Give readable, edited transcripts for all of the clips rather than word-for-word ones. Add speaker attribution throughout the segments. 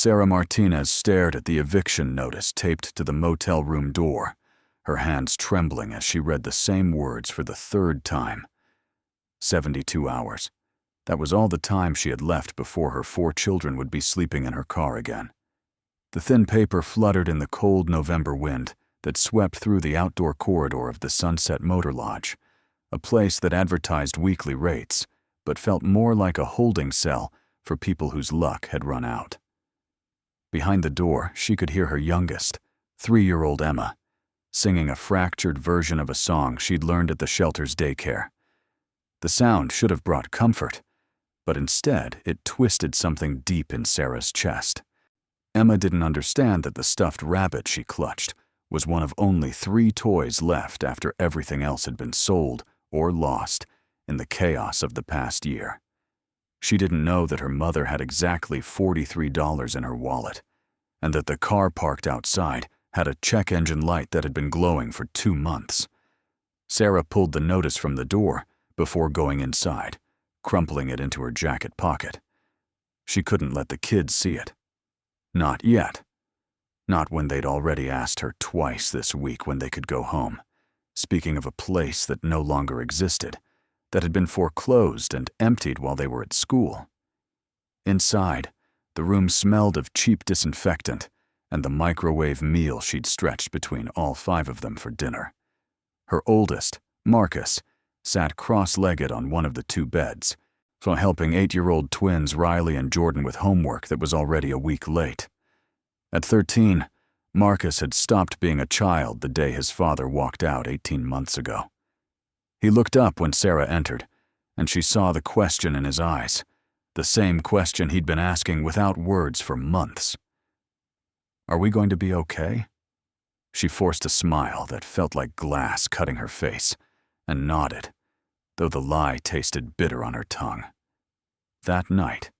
Speaker 1: Sarah Martinez stared at the eviction notice taped to the motel room door, her hands trembling as she read the same words for the third time. 72 hours. That was all the time she had left before her 4 children would be sleeping in her car again. The thin paper fluttered in the cold November wind that swept through the outdoor corridor of the Sunset Motor Lodge, a place that advertised weekly rates, but felt more like a holding cell for people whose luck had run out. Behind the door, she could hear her youngest, 3-year-old Emma, singing a fractured version of a song she'd learned at the shelter's daycare. The sound should have brought comfort, but instead it twisted something deep in Sarah's chest. Emma didn't understand that the stuffed rabbit she clutched was one of only 3 toys left after everything else had been sold or lost in the chaos of the past year. She didn't know that her mother had exactly $43 in her wallet, and that the car parked outside had a check engine light that had been glowing for 2 months. Sarah pulled the notice from the door before going inside, crumpling it into her jacket pocket. She couldn't let the kids see it. Not yet. Not when they'd already asked her twice this week when they could go home, speaking of a place that no longer existed, that had been foreclosed and emptied while they were at school. Inside, the room smelled of cheap disinfectant and the microwave meal she'd stretched between all 5 of them for dinner. Her oldest, Marcus, sat cross-legged on one of the 2 beds, while helping 8-year-old twins Riley and Jordan with homework that was already a week late. At 13, Marcus had stopped being a child the day his father walked out 18 months ago. He looked up when Sarah entered, and she saw the question in his eyes, the same question he'd been asking without words for months. "Are we going to be okay?" She forced a smile that felt like glass cutting her face, and nodded, though the lie tasted bitter on her tongue. That night,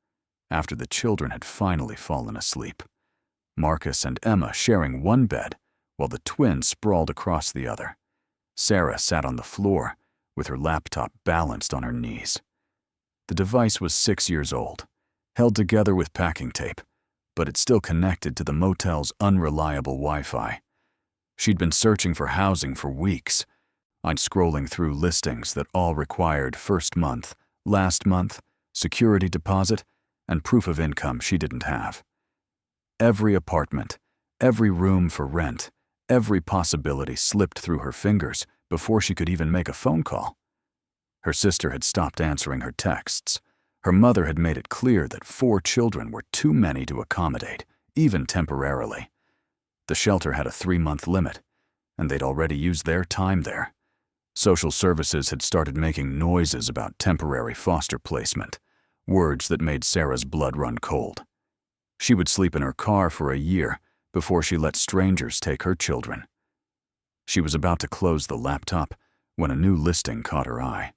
Speaker 1: after the children had finally fallen asleep, Marcus and Emma sharing one bed while the twins sprawled across the other, Sarah sat on the floor with her laptop balanced on her knees. The device was 6 years old, held together with packing tape, but it still connected to the motel's unreliable Wi-Fi. She'd been searching for housing for weeks, scrolling through listings that all required first month, last month, security deposit, and proof of income she didn't have. Every apartment, every room for rent, every possibility slipped through her fingers before she could even make a phone call. Her sister had stopped answering her texts. Her mother had made it clear that 4 children were too many to accommodate, even temporarily. The shelter had a 3-month limit, and they'd already used their time there. Social services had started making noises about temporary foster placement, words that made Sarah's blood run cold. She would sleep in her car for a year before she let strangers take her children. She was about to close the laptop when a new listing caught her eye.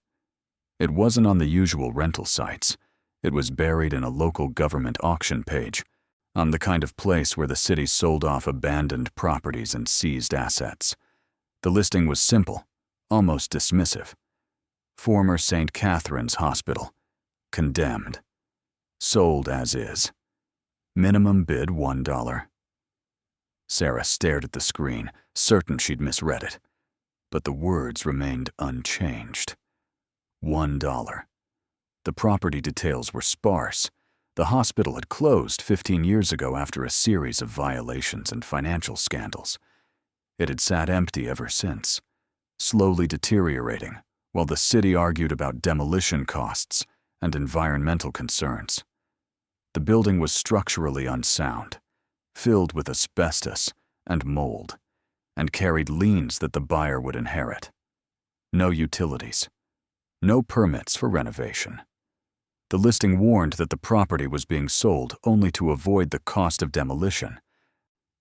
Speaker 1: It wasn't on the usual rental sites. It was buried in a local government auction page, on the kind of place where the city sold off abandoned properties and seized assets. The listing was simple, almost dismissive. Former St. Catherine's Hospital. Condemned. Sold as is. Minimum bid $1. Sarah stared at the screen, certain she'd misread it, but the words remained unchanged. $1. The property details were sparse. The hospital had closed 15 years ago after a series of violations and financial scandals. It had sat empty ever since, slowly deteriorating, while the city argued about demolition costs and environmental concerns. The building was structurally unsound, filled with asbestos and mold, and carried liens that the buyer would inherit. No utilities. No permits for renovation. The listing warned that the property was being sold only to avoid the cost of demolition,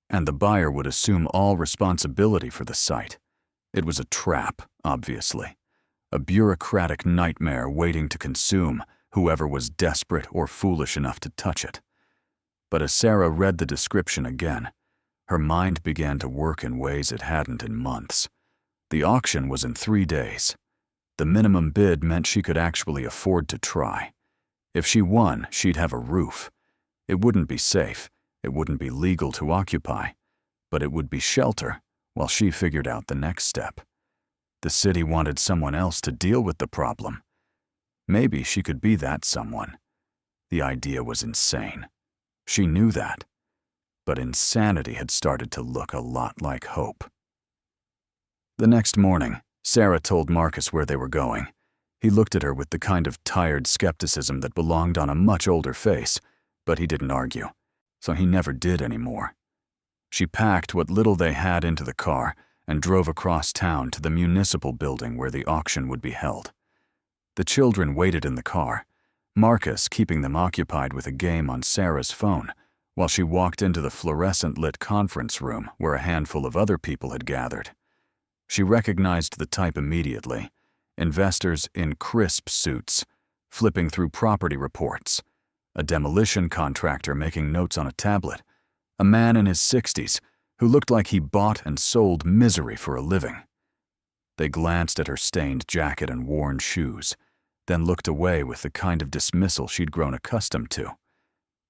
Speaker 1: and the buyer would assume all responsibility for the site. It was a trap, obviously, a bureaucratic nightmare waiting to consume whoever was desperate or foolish enough to touch it. But as Sarah read the description again, her mind began to work in ways it hadn't in months. The auction was in 3 days. The minimum bid meant she could actually afford to try. If she won, she'd have a roof. It wouldn't be safe. It wouldn't be legal to occupy, but it would be shelter while she figured out the next step. The city wanted someone else to deal with the problem. Maybe she could be that someone. The idea was insane. She knew that. But insanity had started to look a lot like hope. The next morning, Sarah told Marcus where they were going. He looked at her with the kind of tired skepticism that belonged on a much older face, but he didn't argue, so he never did anymore. She packed what little they had into the car and drove across town to the municipal building where the auction would be held. The children waited in the car, Marcus keeping them occupied with a game on Sarah's phone, while she walked into the fluorescent-lit conference room where a handful of other people had gathered. She recognized the type immediately: investors in crisp suits, flipping through property reports, a demolition contractor making notes on a tablet, a man in his 60s who looked like he bought and sold misery for a living. They glanced at her stained jacket and worn shoes, then looked away with the kind of dismissal she'd grown accustomed to.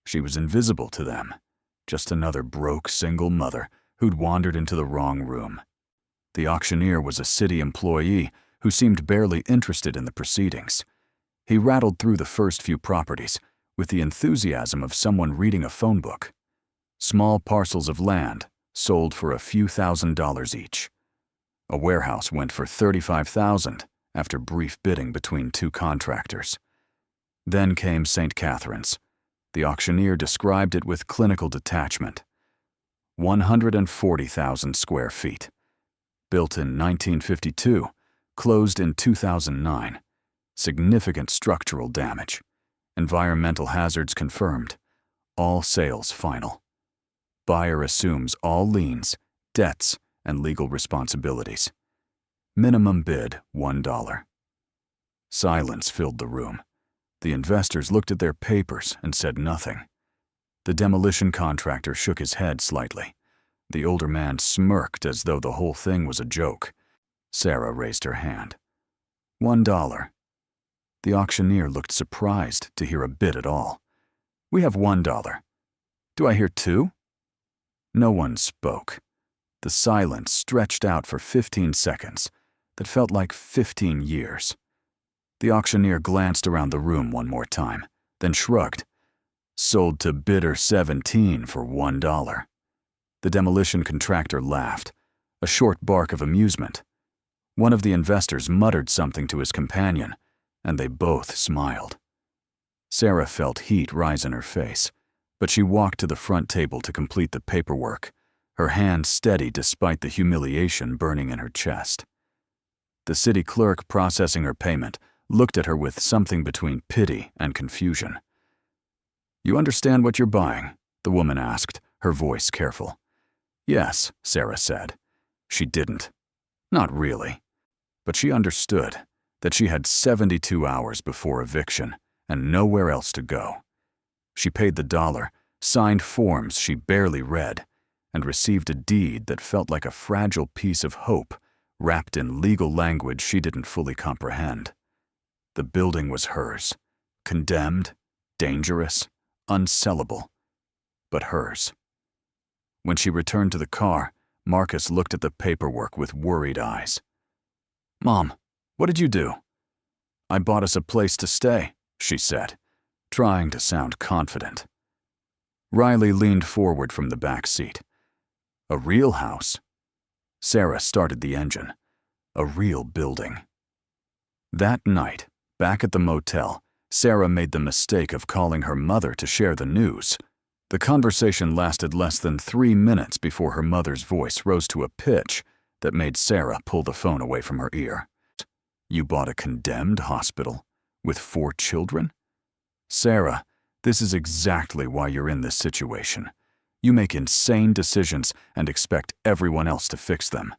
Speaker 1: She was invisible to them, just another broke single mother who'd wandered into the wrong room. The auctioneer was a city employee who seemed barely interested in the proceedings. He rattled through the first few properties with the enthusiasm of someone reading a phone book. Small parcels of land sold for a few $1,000s each. A warehouse went for $35,000 after brief bidding between two contractors. Then came St. Catherine's. The auctioneer described it with clinical detachment. 140,000 square feet. Built in 1952, closed in 2009. Significant structural damage. Environmental hazards confirmed. All sales final. Buyer assumes all liens, debts, and legal responsibilities. Minimum bid $1. Silence filled the room. The investors looked at their papers and said nothing. The demolition contractor shook his head slightly. The older man smirked as though the whole thing was a joke. Sarah raised her hand. $1. The auctioneer looked surprised to hear a bid at all. We have $1. Do I hear $2? No one spoke. The silence stretched out for 15 seconds that felt like 15 years. The auctioneer glanced around the room one more time, then shrugged. Sold to bidder 17 for $1. The demolition contractor laughed, a short bark of amusement. One of the investors muttered something to his companion, and they both smiled. Sarah felt heat rise in her face, but she walked to the front table to complete the paperwork, her hand steady despite the humiliation burning in her chest. The city clerk processing her payment looked at her with something between pity and confusion. You understand what you're buying? The woman asked, her voice careful. Yes, Sarah said. She didn't. Not really. But she understood that she had 72 hours before eviction and nowhere else to go. She paid the $1, signed forms she barely read, and received a deed that felt like a fragile piece of hope wrapped in legal language she didn't fully comprehend. The building was hers, condemned, dangerous, unsellable, but hers. When she returned to the car, Marcus looked at the paperwork with worried eyes. Mom, what did you do? I bought us a place to stay, she said, trying to sound confident. Riley leaned forward from the back seat. A real house? Sarah started the engine. A real building. That night, back at the motel, Sarah made the mistake of calling her mother to share the news. The conversation lasted less than 3 minutes before her mother's voice rose to a pitch that made Sarah pull the phone away from her ear. You bought a condemned hospital with 4 children? Sarah, this is exactly why you're in this situation. You make insane decisions and expect everyone else to fix them.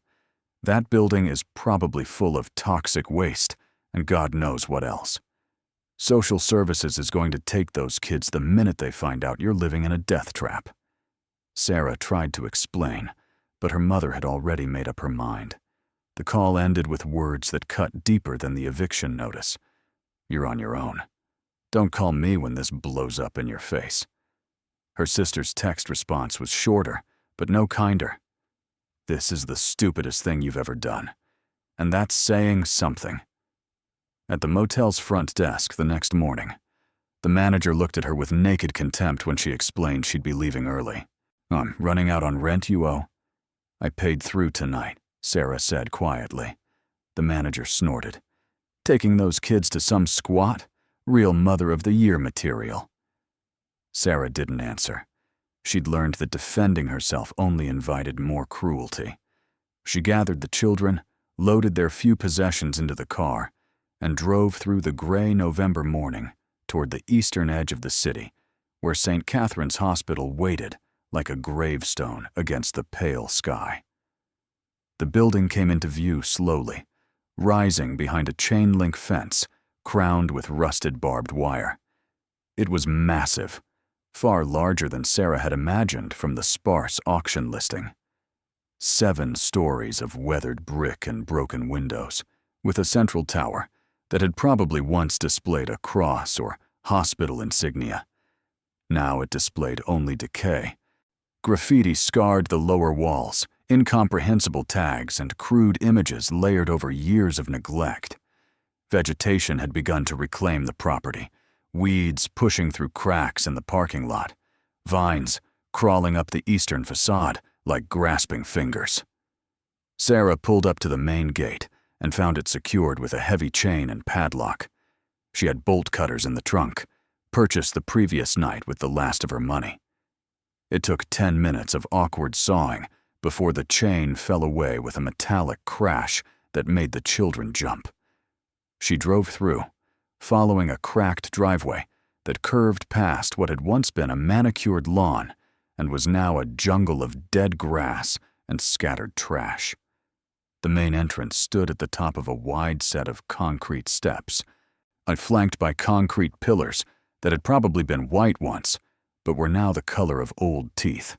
Speaker 1: That building is probably full of toxic waste and God knows what else. Social services is going to take those kids the minute they find out you're living in a death trap. Sarah tried to explain, but her mother had already made up her mind. The call ended with words that cut deeper than the eviction notice. You're on your own. Don't call me when this blows up in your face. Her sister's text response was shorter, but no kinder. "This is the stupidest thing you've ever done. And that's saying something." At the motel's front desk the next morning, the manager looked at her with naked contempt when she explained she'd be leaving early. "I'm running out on rent you owe." "I paid through tonight," Sarah said quietly. The manager snorted. "Taking those kids to some squat? Real Mother of the Year material." Sarah didn't answer. She'd learned that defending herself only invited more cruelty. She gathered the children, loaded their few possessions into the car, and drove through the gray November morning toward the eastern edge of the city, where St. Catherine's Hospital waited like a gravestone against the pale sky. The building came into view slowly, rising behind a chain-link fence crowned with rusted barbed wire. It was massive, far larger than Sarah had imagined from the sparse auction listing. 7 stories of weathered brick and broken windows, with a central tower that had probably once displayed a cross or hospital insignia. Now it displayed only decay. Graffiti scarred the lower walls, incomprehensible tags and crude images layered over years of neglect. Vegetation had begun to reclaim the property, weeds pushing through cracks in the parking lot, vines crawling up the eastern facade like grasping fingers. Sarah pulled up to the main gate and found it secured with a heavy chain and padlock. She had bolt cutters in the trunk, purchased the previous night with the last of her money. It took 10 minutes of awkward sawing before the chain fell away with a metallic crash that made the children jump. She drove through, following a cracked driveway that curved past what had once been a manicured lawn and was now a jungle of dead grass and scattered trash. The main entrance stood at the top of a wide set of concrete steps, flanked by concrete pillars that had probably been white once, but were now the color of old teeth.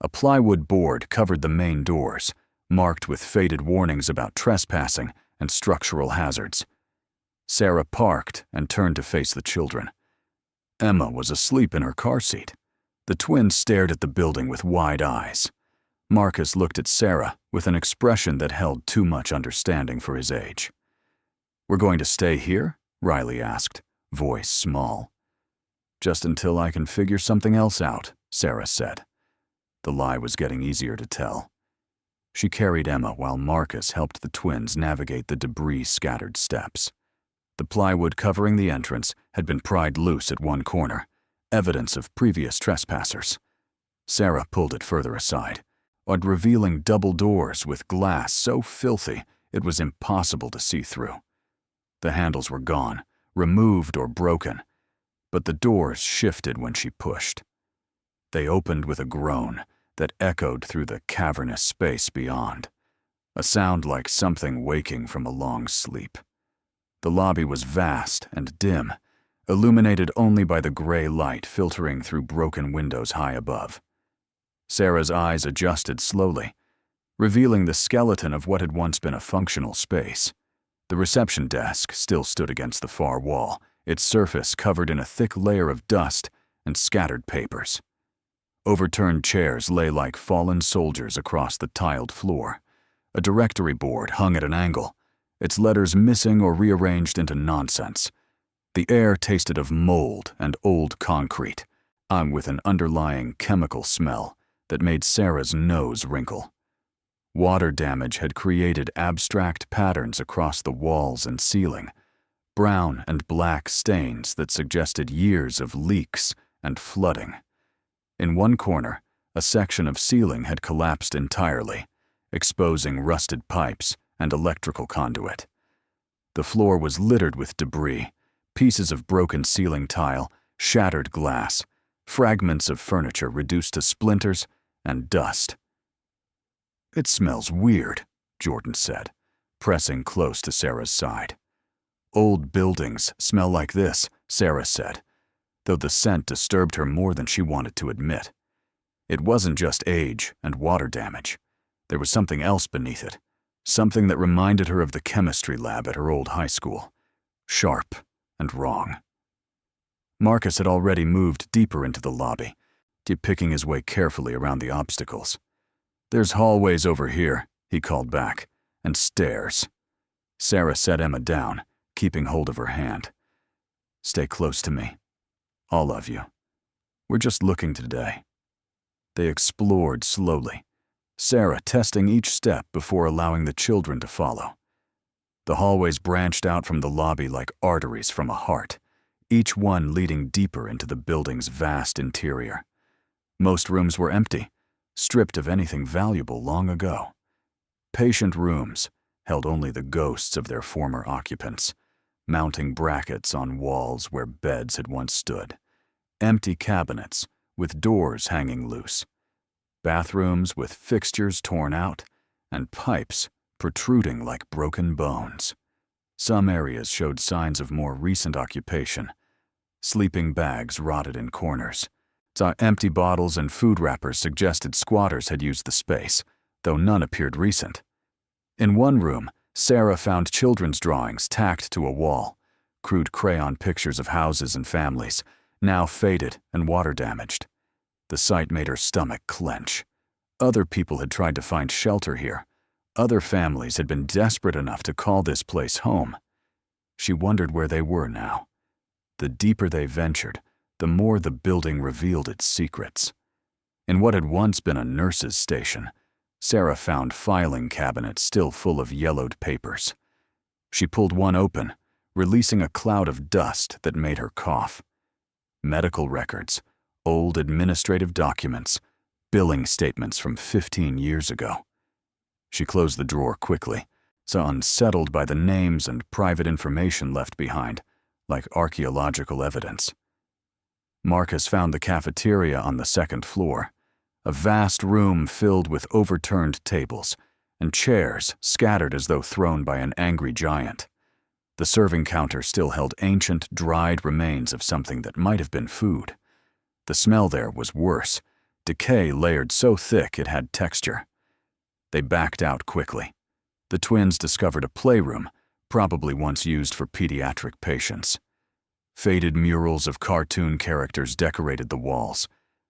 Speaker 1: A plywood board covered the main doors, marked with faded warnings about trespassing and structural hazards. Sarah parked and turned to face the children. Emma was asleep in her car seat. The twins stared at the building with wide eyes. Marcus looked at Sarah with an expression that held too much understanding for his age. "We're going to stay here?" Riley asked, voice small. "Just until I can figure something else out," Sarah said. The lie was getting easier to tell. She carried Emma while Marcus helped the twins navigate the debris-scattered steps. The plywood covering the entrance had been pried loose at one corner, evidence of previous trespassers. Sarah pulled it further aside, revealing double doors with glass so filthy it was impossible to see through. The handles were gone, removed or broken, but the doors shifted when she pushed. They opened with a groan that echoed through the cavernous space beyond, a sound like something waking from a long sleep. The lobby was vast and dim, illuminated only by the gray light filtering through broken windows high above. Sarah's eyes adjusted slowly, revealing the skeleton of what had once been a functional space. The reception desk still stood against the far wall, its surface covered in a thick layer of dust and scattered papers. Overturned chairs lay like fallen soldiers across the tiled floor. A directory board hung at an angle, its letters missing or rearranged into nonsense. The air tasted of mold and old concrete, with an underlying chemical smell that made Sarah's nose wrinkle. Water damage had created abstract patterns across the walls and ceiling, brown and black stains that suggested years of leaks and flooding. In one corner, a section of ceiling had collapsed entirely, exposing rusted pipes and electrical conduit. The floor was littered with debris, pieces of broken ceiling tile, shattered glass, fragments of furniture reduced to splinters, and dust. "It smells weird," Jordan said, pressing close to Sarah's side. "Old buildings smell like this," Sarah said, though the scent disturbed her more than she wanted to admit. It wasn't just age and water damage. There was something else beneath it, something that reminded her of the chemistry lab at her old high school. Sharp and wrong. Marcus had already moved deeper into the lobby, picking his way carefully around the obstacles. "There's hallways over here," he called back, "and stairs." Sarah set Emma down, keeping hold of her hand. "Stay close to me. All of you. We're just looking today." They explored slowly, Sarah testing each step before allowing the children to follow. The hallways branched out from the lobby like arteries from a heart, each one leading deeper into the building's vast interior. Most rooms were empty, stripped of anything valuable long ago. Patient rooms held only the ghosts of their former occupants, mounting brackets on walls where beds had once stood. Empty cabinets with doors hanging loose. Bathrooms with fixtures torn out and pipes protruding like broken bones. Some areas showed signs of more recent occupation. Sleeping bags rotted in corners. Empty bottles and food wrappers suggested squatters had used the space, though none appeared recent. In one room, Sarah found children's drawings tacked to a wall, crude crayon pictures of houses and families, now faded and water-damaged. The sight made her stomach clench. Other people had tried to find shelter here. Other families had been desperate enough to call this place home. She wondered where they were now. The deeper they ventured, the more the building revealed its secrets. In what had once been a nurse's station, Sarah found filing cabinets still full of yellowed papers. She pulled one open, releasing a cloud of dust that made her cough. Medical records, old administrative documents, billing statements from 15 years ago. She closed the drawer quickly, so unsettled by the names and private information left behind, like archaeological evidence. Marcus found the cafeteria on the second floor, a vast room filled with overturned tables and chairs scattered as though thrown by an angry giant. The serving counter still held ancient, dried remains of something that might have been food. The smell there was worse, decay layered so thick it had texture. They backed out quickly. The twins discovered a playroom, probably once used for pediatric patients. Faded murals of cartoon characters decorated the walls,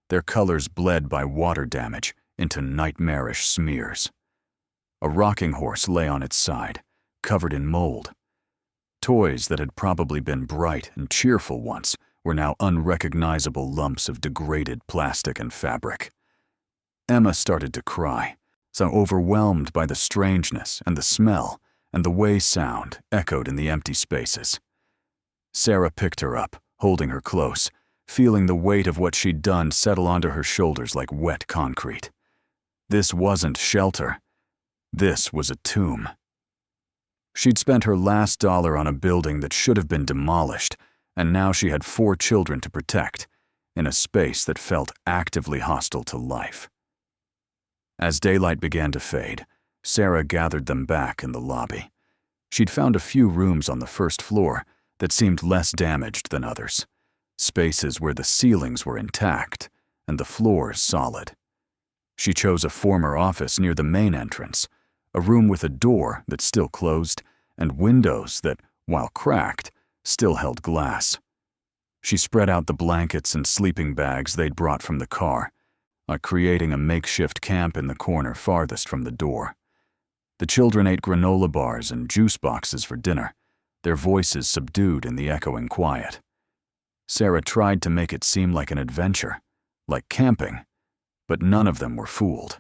Speaker 1: their colors bled by water damage into nightmarish smears. A rocking horse lay on its side, covered in mold. Toys that had probably been bright and cheerful once were now unrecognizable lumps of degraded plastic and fabric. Emma started to cry, so overwhelmed by the strangeness and the smell and the way sound echoed in the empty spaces. Sarah picked her up, holding her close, feeling the weight of what she'd done settle onto her shoulders like wet concrete. This wasn't shelter. This was a tomb. She'd spent her last dollar on a building that should have been demolished, and now she had 4 children to protect, in a space that felt actively hostile to life. As daylight began to fade, Sarah gathered them back in the lobby. She'd found a few rooms on the first floor that seemed less damaged than others, spaces where the ceilings were intact and the floors solid. She chose a former office near the main entrance, a room with a door that still closed and windows that, while cracked, still held glass. She spread out the blankets and sleeping bags they'd brought from the car, creating a makeshift camp in the corner farthest from the door. The children ate granola bars and juice boxes for dinner, their voices subdued in the echoing quiet. Sarah tried to make it seem like an adventure, like camping, but none of them were fooled.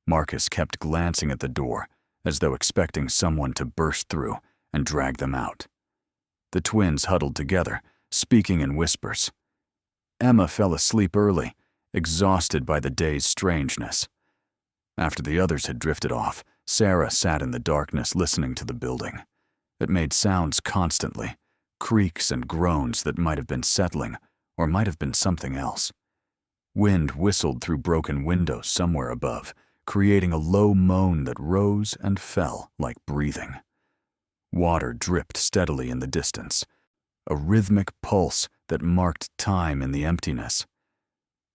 Speaker 1: Marcus kept glancing at the door, as though expecting someone to burst through and drag them out. The twins huddled together, speaking in whispers. Emma fell asleep early, exhausted by the day's strangeness. After the others had drifted off, Sarah sat in the darkness listening to the building. It made sounds constantly, creaks and groans that might have been settling or might have been something else. Wind whistled through broken windows somewhere above, creating a low moan that rose and fell like breathing. Water dripped steadily in the distance, a rhythmic pulse that marked time in the emptiness.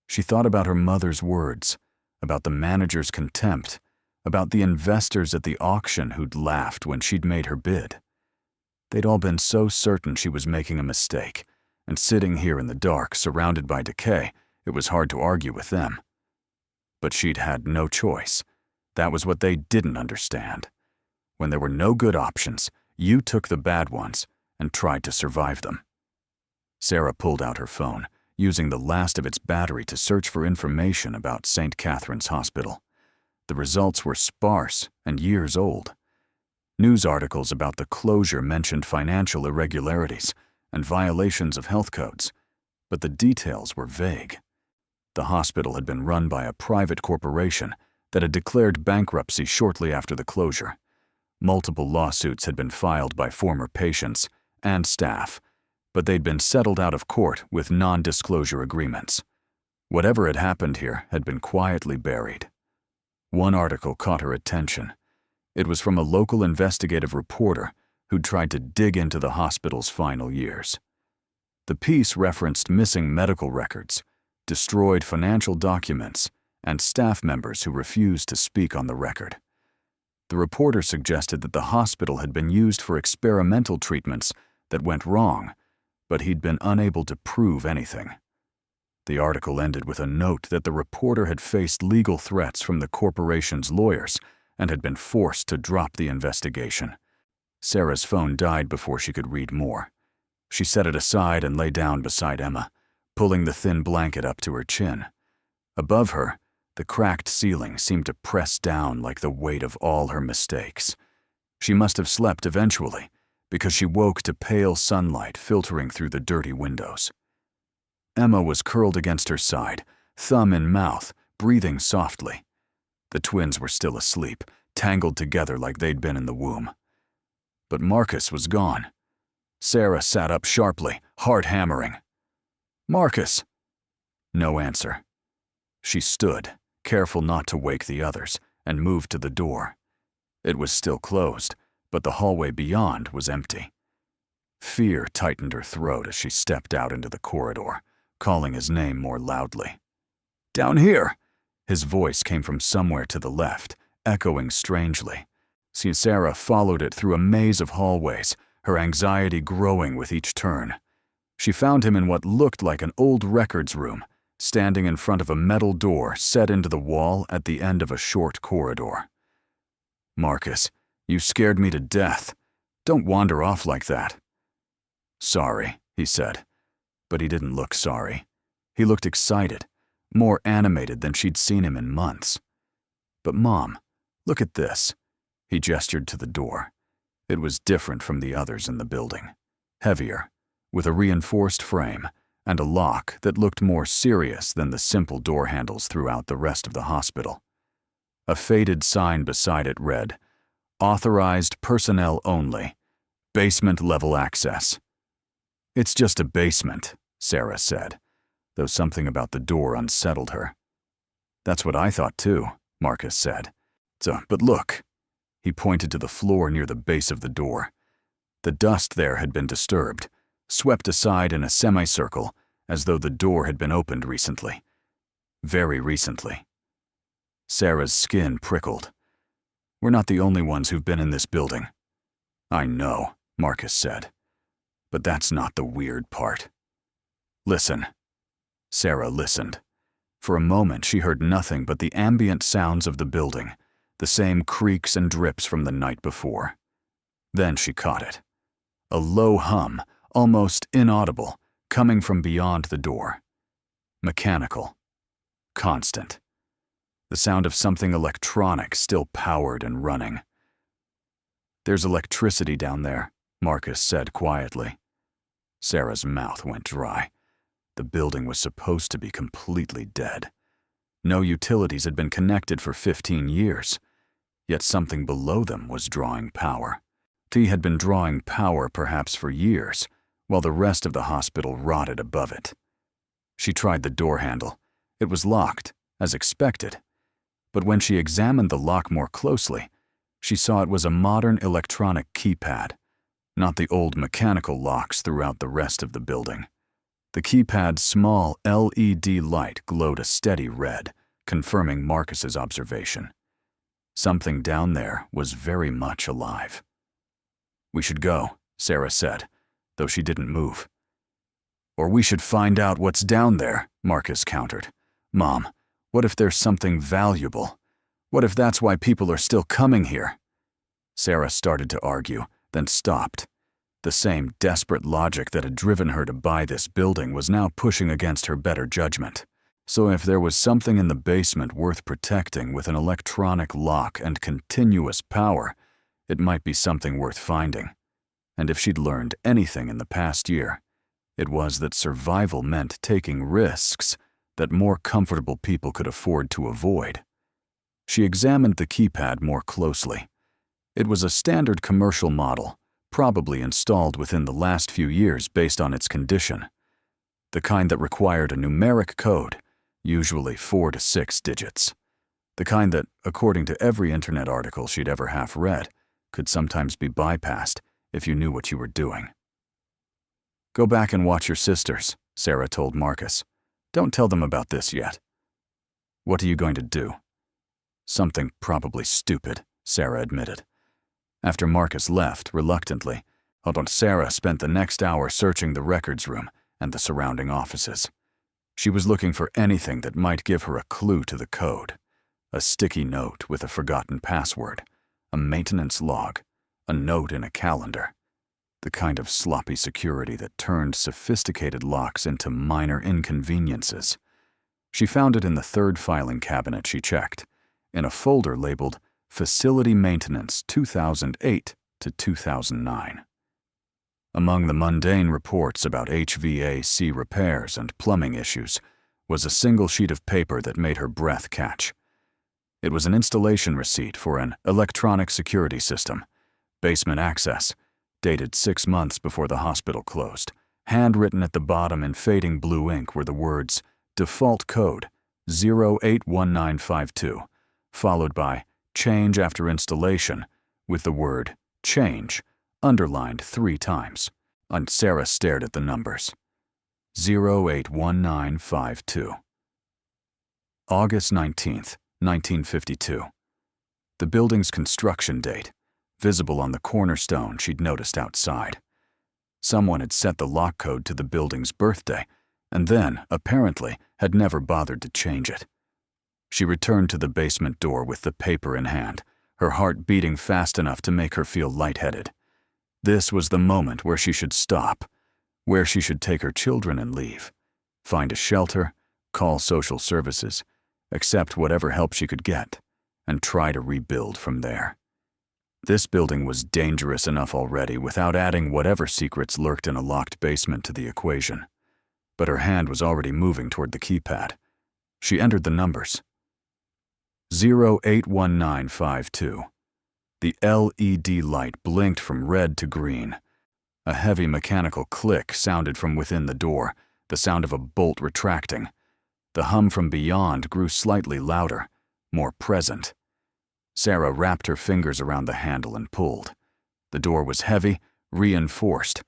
Speaker 1: She thought about her mother's words, about the manager's contempt, about the investors at the auction who'd laughed when she'd made her bid. They'd all been so certain she was making a mistake, and sitting here in the dark, surrounded by decay, It was hard to argue with them. But she'd had no choice. That was what they didn't understand. When there were no good options, you took the bad ones and tried to survive them. Sarah pulled out her phone, using the last of its battery to search for information about St. Catherine's Hospital. The results were sparse and years old. News articles about the closure mentioned financial irregularities and violations of health codes, but the details were vague. The hospital had been run by a private corporation that had declared bankruptcy shortly after the closure. Multiple lawsuits had been filed by former patients and staff, but they'd been settled out of court with non-disclosure agreements. Whatever had happened here had been quietly buried. One article caught her attention. It was from a local investigative reporter who'd tried to dig into the hospital's final years. The piece referenced missing medical records, destroyed financial documents, and staff members who refused to speak on the record. The reporter suggested that the hospital had been used for experimental treatments that went wrong, but he'd been unable to prove anything. The article ended with a note that the reporter had faced legal threats from the corporation's lawyers and had been forced to drop the investigation. Sarah's phone died before she could read more. She set it aside and lay down beside Emma, pulling the thin blanket up to her chin. Above her, the cracked ceiling seemed to press down like the weight of all her mistakes. She must have slept eventually, because she woke to pale sunlight filtering through the dirty windows. Emma was curled against her side, thumb in mouth, breathing softly. The twins were still asleep, tangled together like they'd been in the womb. But Marcus was gone. Sarah sat up sharply, heart hammering. "Marcus!" No answer. She stood, careful not to wake the others, and moved to the door. It was still closed, but the hallway beyond was empty. Fear tightened her throat as she stepped out into the corridor, calling his name more loudly. "Down here!" His voice came from somewhere to the left, echoing strangely. Sarah followed it through a maze of hallways, her anxiety growing with each turn. She found him in what looked like an old records room, standing in front of a metal door set into the wall at the end of a short corridor. "Marcus, you scared me to death. Don't wander off like that." "Sorry," he said. But he didn't look sorry. He looked excited, more animated than she'd seen him in months. "But Mom, look at this." He gestured to the door. It was different from the others in the building. Heavier, with a reinforced frame, and a lock that looked more serious than the simple door handles throughout the rest of the hospital. A faded sign beside it read, "Authorized personnel only. Basement level access." "It's just a basement," Sarah said, though something about the door unsettled her. "That's what I thought too," Marcus said. But look." He pointed to the floor near the base of the door. The dust there had been disturbed, swept aside in a semicircle, as though the door had been opened recently. Very recently. Sarah's skin prickled. "We're not the only ones who've been in this building." "I know," Marcus said. "But that's not the weird part. Listen." Sarah listened. For a moment she heard nothing but the ambient sounds of the building, the same creaks and drips from the night before. Then she caught it. A low hum, almost inaudible, coming from beyond the door. Mechanical. Constant. The sound of something electronic still powered and running. "There's electricity down there," Marcus said quietly. Sarah's mouth went dry. The building was supposed to be completely dead. No utilities had been connected for 15 years, yet something below them was drawing power. He had been drawing power perhaps for years, while the rest of the hospital rotted above it. She tried the door handle. It was locked, as expected. But when she examined the lock more closely, she saw it was a modern electronic keypad, not the old mechanical locks throughout the rest of the building. The keypad's small LED light glowed a steady red, confirming Marcus's observation. Something down there was very much alive. "We should go," Sarah said, though she didn't move. Or we should find out what's down there, Marcus countered. Mom, what if there's something valuable? What if that's why people are still coming here? Sarah started to argue, then stopped. The same desperate logic that had driven her to buy this building was now pushing against her better judgment. So if there was something in the basement worth protecting with an electronic lock and continuous power, it might be something worth finding. And if she'd learned anything in the past year, it was that survival meant taking risks that more comfortable people could afford to avoid. She examined the keypad more closely. It was a standard commercial model, probably installed within the last few years based on its condition. The kind that required a numeric code, usually 4 to 6 digits. The kind that, according to every internet article she'd ever half read, could sometimes be bypassed if you knew what you were doing. Go back and watch your sisters, Sarah told Marcus. Don't tell them about this yet. What are you going to do? Something probably stupid, Sarah admitted. After Marcus left, reluctantly, Sarah spent the next hour searching the records room and the surrounding offices. She was looking for anything that might give her a clue to the code. A sticky note with a forgotten password, a maintenance log, a note in a calendar. The kind of sloppy security that turned sophisticated locks into minor inconveniences. She found it in the third filing cabinet she checked, in a folder labeled Facility Maintenance 2008 to 2009. Among the mundane reports about HVAC repairs and plumbing issues was a single sheet of paper that made her breath catch. It was an installation receipt for an electronic security system, basement access, dated 6 months before the hospital closed. Handwritten at the bottom in fading blue ink were the words Default Code 081952, followed by Change after installation, with the word Change underlined 3 times. And Sarah stared at the numbers. 081952. August 19th, 1952. The building's construction date, visible on the cornerstone she'd noticed outside. Someone had set the lock code to the building's birthday, and then, apparently, had never bothered to change it. She returned to the basement door with the paper in hand, her heart beating fast enough to make her feel lightheaded. This was the moment where she should stop, where she should take her children and leave, find a shelter, call social services, accept whatever help she could get, and try to rebuild from there. This building was dangerous enough already without adding whatever secrets lurked in a locked basement to the equation. But her hand was already moving toward the keypad. She entered the numbers. 081952. The LED light blinked from red to green. A heavy mechanical click sounded from within the door, the sound of a bolt retracting. The hum from beyond grew slightly louder, more present. Sarah wrapped her fingers around the handle and pulled. The door was heavy, reinforced,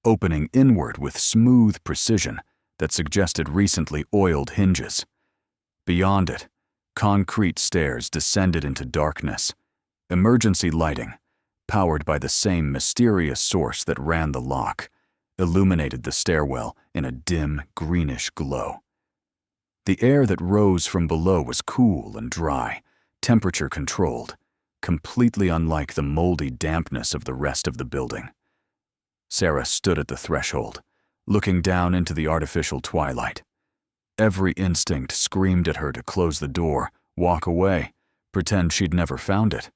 Speaker 1: opening inward with smooth precision that suggested recently oiled hinges. Beyond it, concrete stairs descended into darkness. Emergency lighting, powered by the same mysterious source that ran the lock, illuminated the stairwell in a dim, greenish glow. The air that rose from below was cool and dry, temperature-controlled, completely unlike the moldy dampness of the rest of the building. Sarah stood at the threshold, looking down into the artificial twilight. Every instinct screamed at her to close the door, walk away, pretend she'd never found it.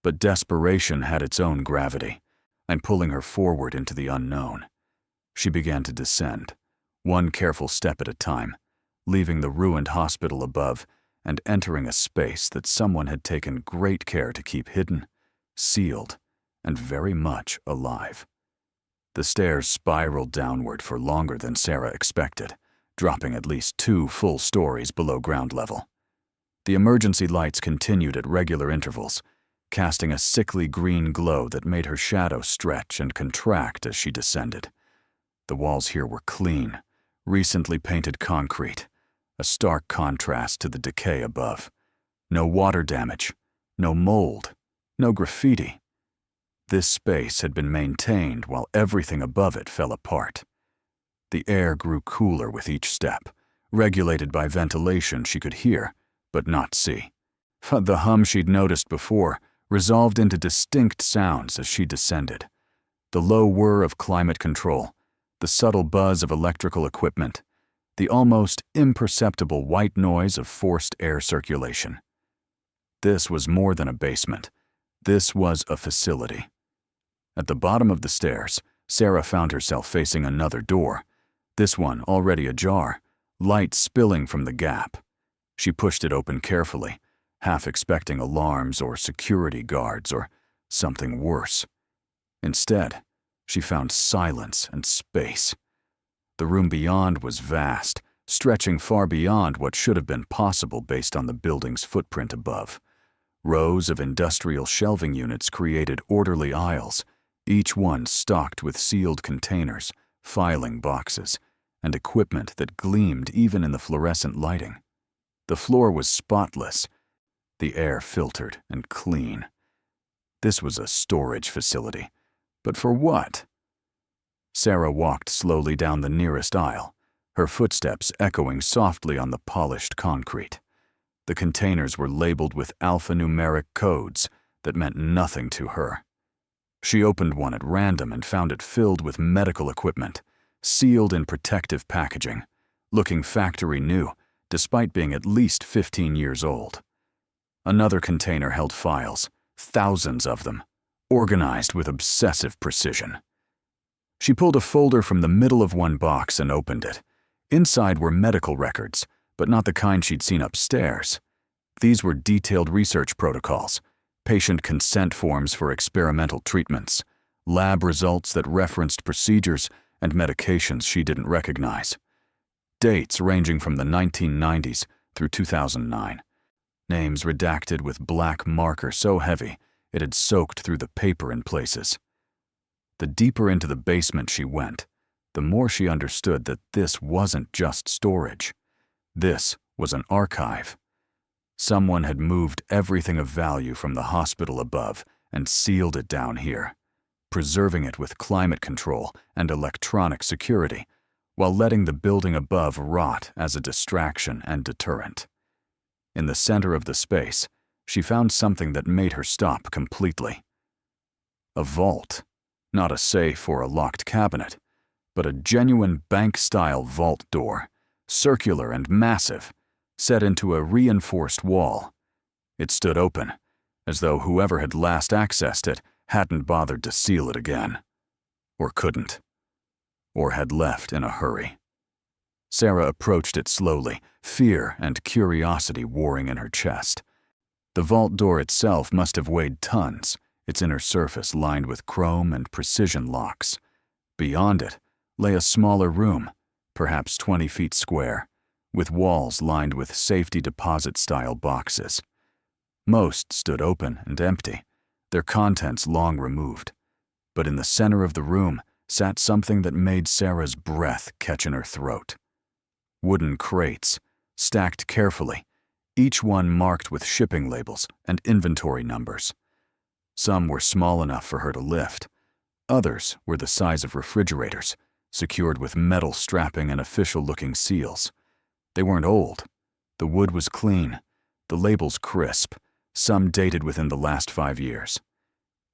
Speaker 1: But desperation had its own gravity, and pulling her forward into the unknown. She began to descend, one careful step at a time, leaving the ruined hospital above and entering a space that someone had taken great care to keep hidden, sealed, and very much alive. The stairs spiraled downward for longer than Sarah expected, dropping at least 2 full stories below ground level. The emergency lights continued at regular intervals, casting a sickly green glow that made her shadow stretch and contract as she descended. The walls here were clean, recently painted concrete, a stark contrast to the decay above. No water damage, no mold, no graffiti. This space had been maintained while everything above it fell apart. The air grew cooler with each step, regulated by ventilation she could hear, but not see. The hum she'd noticed before resolved into distinct sounds as she descended. The low whir of climate control, the subtle buzz of electrical equipment, the almost imperceptible white noise of forced air circulation. This was more than a basement. This was a facility. At the bottom of the stairs, Sarah found herself facing another door, this one already ajar, light spilling from the gap. She pushed it open carefully, half expecting alarms or security guards or something worse. Instead, she found silence and space. The room beyond was vast, stretching far beyond what should have been possible based on the building's footprint above. Rows of industrial shelving units created orderly aisles, each one stocked with sealed containers, filing boxes, and equipment that gleamed even in the fluorescent lighting. The floor was spotless, the air filtered and clean. This was a storage facility. But for what? Sarah walked slowly down the nearest aisle, her footsteps echoing softly on the polished concrete. The containers were labeled with alphanumeric codes that meant nothing to her. She opened one at random and found it filled with medical equipment, sealed in protective packaging, looking factory new, despite being at least 15 years old. Another container held files, thousands of them, organized with obsessive precision. She pulled a folder from the middle of one box and opened it. Inside were medical records, but not the kind she'd seen upstairs. These were detailed research protocols, patient consent forms for experimental treatments, lab results that referenced procedures and medications she didn't recognize. Dates ranging from the 1990s through 2009. Names redacted with black marker so heavy it had soaked through the paper in places. The deeper into the basement she went, the more she understood that this wasn't just storage. This was an archive. Someone had moved everything of value from the hospital above and sealed it down here, preserving it with climate control and electronic security, while letting the building above rot as a distraction and deterrent. In the center of the space, she found something that made her stop completely. A vault, not a safe or a locked cabinet, but a genuine bank-style vault door, circular and massive, set into a reinforced wall. It stood open, as though whoever had last accessed it hadn't bothered to seal it again. Or couldn't. Or had left in a hurry. Sarah approached it slowly, fear and curiosity warring in her chest. The vault door itself must have weighed tons, its inner surface lined with chrome and precision locks. Beyond it lay a smaller room, perhaps 20 feet square, with walls lined with safety deposit-style boxes. Most stood open and empty, their contents long removed. But in the center of the room sat something that made Sarah's breath catch in her throat. Wooden crates, stacked carefully, each one marked with shipping labels and inventory numbers. Some were small enough for her to lift. Others were the size of refrigerators, secured with metal strapping and official-looking seals. They weren't old. The wood was clean, the labels crisp, some dated within the last 5 years.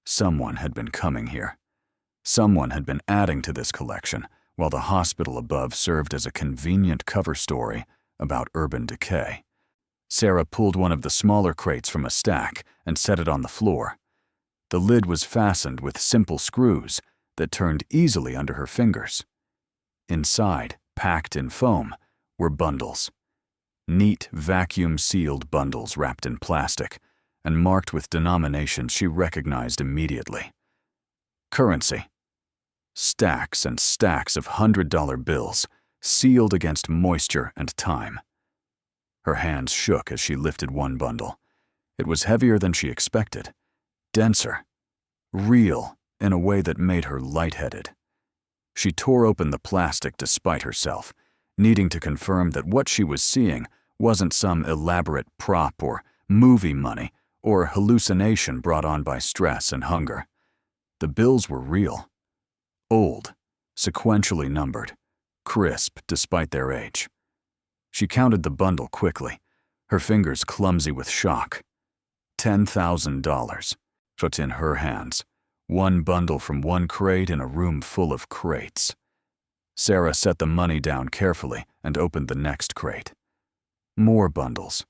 Speaker 1: Someone had been coming here. Someone had been adding to this collection, while the hospital above served as a convenient cover story about urban decay. Sarah pulled one of the smaller crates from a stack and set it on the floor. The lid was fastened with simple screws that turned easily under her fingers. Inside, packed in foam, were bundles. Neat, vacuum-sealed bundles wrapped in plastic and marked with denominations she recognized immediately. Currency. Stacks and stacks of $100 bills, sealed against moisture and time. Her hands shook as she lifted one bundle. It was heavier than she expected, denser, real in a way that made her lightheaded. She tore open the plastic despite herself, needing to confirm that what she was seeing wasn't some elaborate prop or movie money or hallucination brought on by stress and hunger. The bills were real. Old, sequentially numbered, crisp despite their age. She counted the bundle quickly, her fingers clumsy with shock. $10,000. Put in her hands. One bundle from one crate in a room full of crates. Sarah set the money down carefully and opened the next crate. More bundles.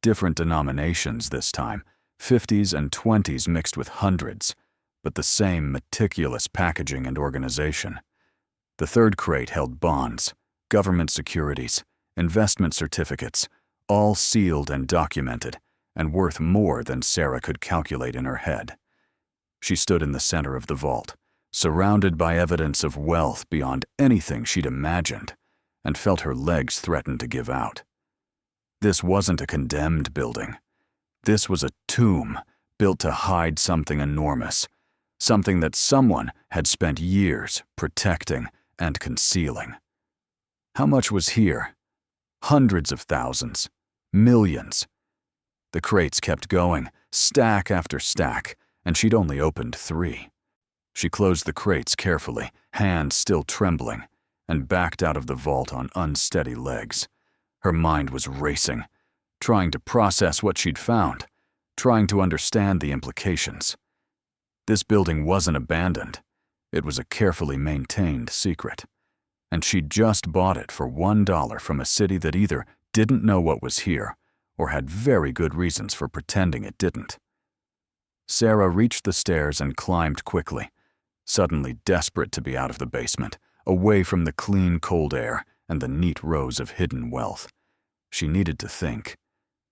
Speaker 1: Different denominations this time, 50s and 20s mixed with hundreds, but the same meticulous packaging and organization. The third crate held bonds, government securities, investment certificates, all sealed and documented, and worth more than Sarah could calculate in her head. She stood in the center of the vault, surrounded by evidence of wealth beyond anything she'd imagined, and felt her legs threaten to give out. This wasn't a condemned building. This was a tomb built to hide something enormous, something that someone had spent years protecting and concealing. How much was here? Hundreds of thousands, millions. The crates kept going, stack after stack, and she'd only opened 3. She closed the crates carefully, hands still trembling, and backed out of the vault on unsteady legs. Her mind was racing, trying to process what she'd found, trying to understand the implications. This building wasn't abandoned. It was a carefully maintained secret. And she'd just bought it for $1 from a city that either didn't know what was here or had very good reasons for pretending it didn't. Sarah reached the stairs and climbed quickly, suddenly desperate to be out of the basement, away from the clean, cold air and the neat rows of hidden wealth. She needed to think.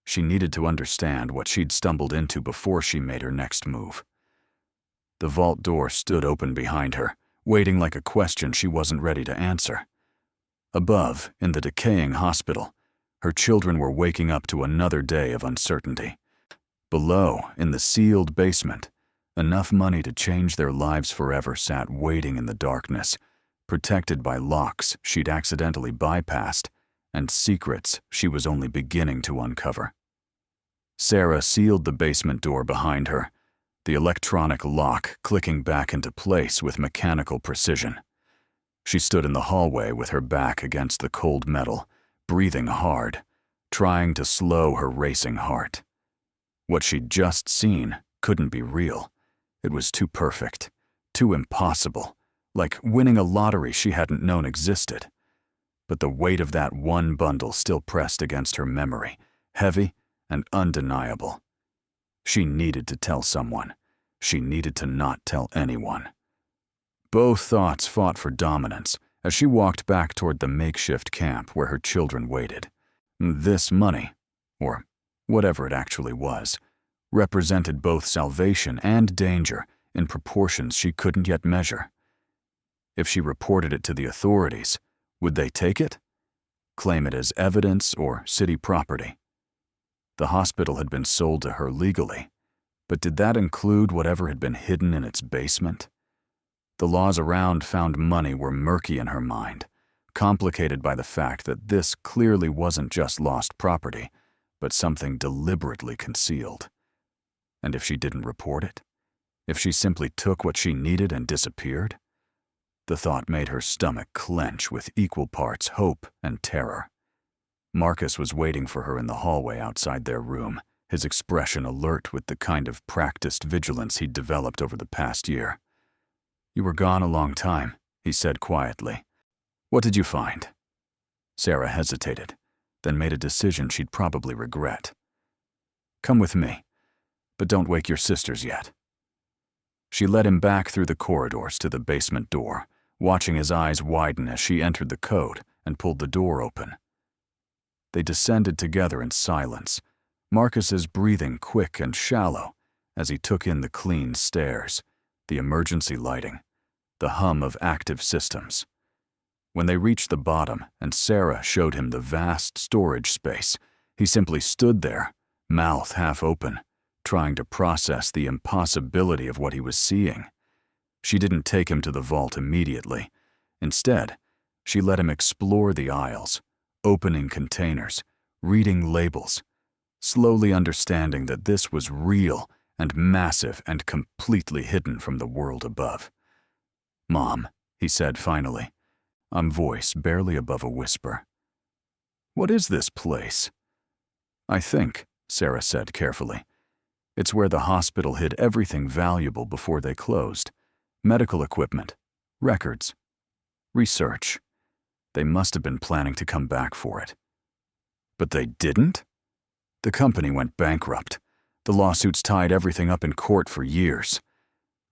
Speaker 1: She needed to understand what she'd stumbled into before she made her next move. The vault door stood open behind her, waiting like a question she wasn't ready to answer. Above, in the decaying hospital, her children were waking up to another day of uncertainty. Below, in the sealed basement, enough money to change their lives forever sat waiting in the darkness, protected by locks she'd accidentally bypassed and secrets she was only beginning to uncover. Sarah sealed the basement door behind her, the electronic lock clicking back into place with mechanical precision. She stood in the hallway with her back against the cold metal, breathing hard, trying to slow her racing heart. What she'd just seen couldn't be real. It was too perfect, too impossible, like winning a lottery she hadn't known existed. But the weight of that one bundle still pressed against her memory, heavy and undeniable. She needed to tell someone. She needed to not tell anyone. Both thoughts fought for dominance as she walked back toward the makeshift camp where her children waited. This money, or whatever it actually was, represented both salvation and danger in proportions she couldn't yet measure. If she reported it to the authorities, would they take it? Claim it as evidence or city property? The hospital had been sold to her legally, but did that include whatever had been hidden in its basement? The laws around found money were murky in her mind, complicated by the fact that this clearly wasn't just lost property, but something deliberately concealed. And if she didn't report it? If she simply took what she needed and disappeared? The thought made her stomach clench with equal parts hope and terror. Marcus was waiting for her in the hallway outside their room, his expression alert with the kind of practiced vigilance he'd developed over the past year. "You were gone a long time," he said quietly. "What did you find?" Sarah hesitated, then made a decision she'd probably regret. "Come with me, but don't wake your sisters yet." She led him back through the corridors to the basement door, watching his eyes widen as she entered the code and pulled the door open. They descended together in silence, Marcus's breathing quick and shallow as he took in the clean stairs, the emergency lighting, the hum of active systems. When they reached the bottom and Sarah showed him the vast storage space, he simply stood there, mouth half open, trying to process the impossibility of what he was seeing. She didn't take him to the vault immediately. Instead, she let him explore the aisles, opening containers, reading labels, slowly understanding that this was real and massive and completely hidden from the world above. "Mom," he said finally, a voice barely above a whisper. "What is this place?" "I think," Sarah said carefully, "it's where the hospital hid everything valuable before they closed. Medical equipment, records, research. They must have been planning to come back for it." "But they didn't?" "The company went bankrupt. The lawsuits tied everything up in court for years.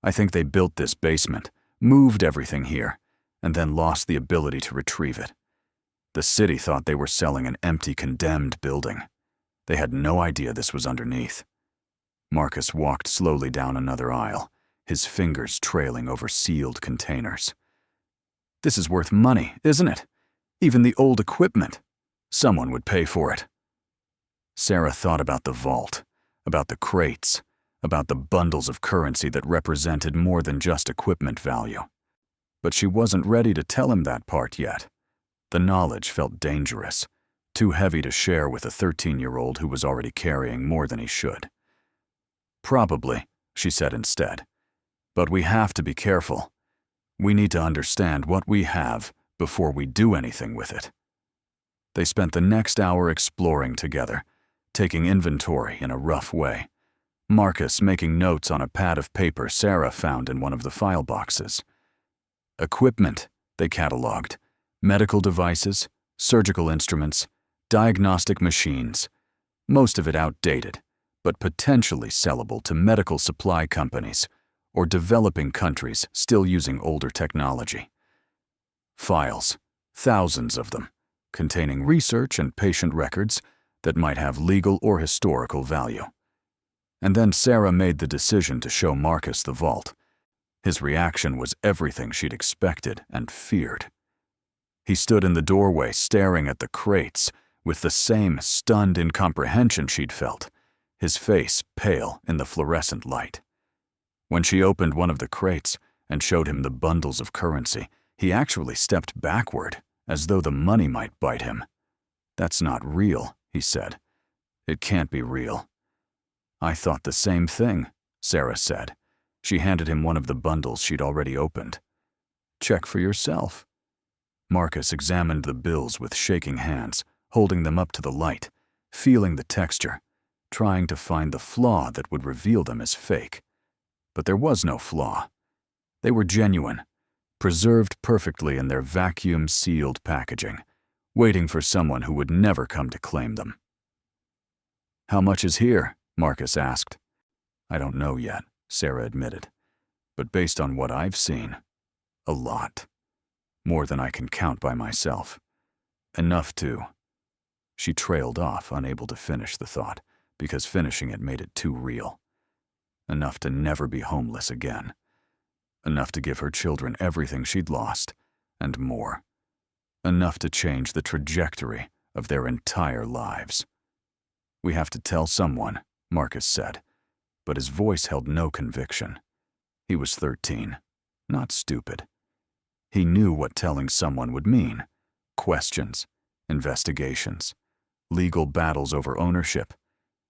Speaker 1: I think they built this basement, moved everything here, and then lost the ability to retrieve it. The city thought they were selling an empty, condemned building. They had no idea this was underneath." Marcus walked slowly down another aisle, his fingers trailing over sealed containers. "This is worth money, isn't it? Even the old equipment. Someone would pay for it." Sarah thought about the vault, about the crates, about the bundles of currency that represented more than just equipment value. But she wasn't ready to tell him that part yet. The knowledge felt dangerous, too heavy to share with a 13-year-old who was already carrying more than he should. "Probably," she said instead. "But we have to be careful. We need to understand what we have before we do anything with it." They spent the next hour exploring together, taking inventory in a rough way. Marcus making notes on a pad of paper Sarah found in one of the file boxes. Equipment, they cataloged. Medical devices, surgical instruments, diagnostic machines. Most of it outdated, but potentially sellable to medical supply companies or developing countries still using older technology. Files, thousands of them, containing research and patient records that might have legal or historical value. And then Sarah made the decision to show Marcus the vault. His reaction was everything she'd expected and feared. He stood in the doorway staring at the crates with the same stunned incomprehension she'd felt, his face pale in the fluorescent light. When she opened one of the crates and showed him the bundles of currency, he actually stepped backward, as though the money might bite him. "That's not real," he said. "It can't be real." "I thought the same thing," Sarah said. She handed him one of the bundles she'd already opened. "Check for yourself." Marcus examined the bills with shaking hands, holding them up to the light, feeling the texture, trying to find the flaw that would reveal them as fake. But there was no flaw. They were genuine, preserved perfectly in their vacuum-sealed packaging, waiting for someone who would never come to claim them. "How much is here?" Marcus asked. "I don't know yet," Sarah admitted. "But based on what I've seen, a lot. More than I can count by myself. Enough to—" She trailed off, unable to finish the thought, because finishing it made it too real. Enough to never be homeless again. Enough to give her children everything she'd lost, and more. Enough to change the trajectory of their entire lives. "We have to tell someone," Marcus said, but his voice held no conviction. He was 13, not stupid. He knew what telling someone would mean. Questions, investigations, legal battles over ownership,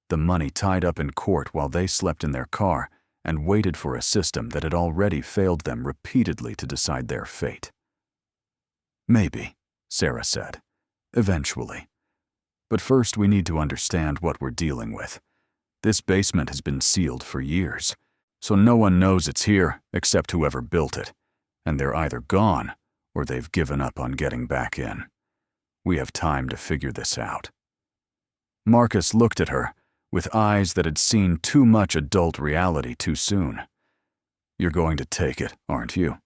Speaker 1: the money tied up in court while they slept in their car and waited for a system that had already failed them repeatedly to decide their fate. "Maybe," Sarah said, "eventually. But first we need to understand what we're dealing with. This basement has been sealed for years, so no one knows it's here except whoever built it, and they're either gone or they've given up on getting back in. We have time to figure this out." Marcus looked at her with eyes that had seen too much adult reality too soon. "You're going to take it, aren't you?"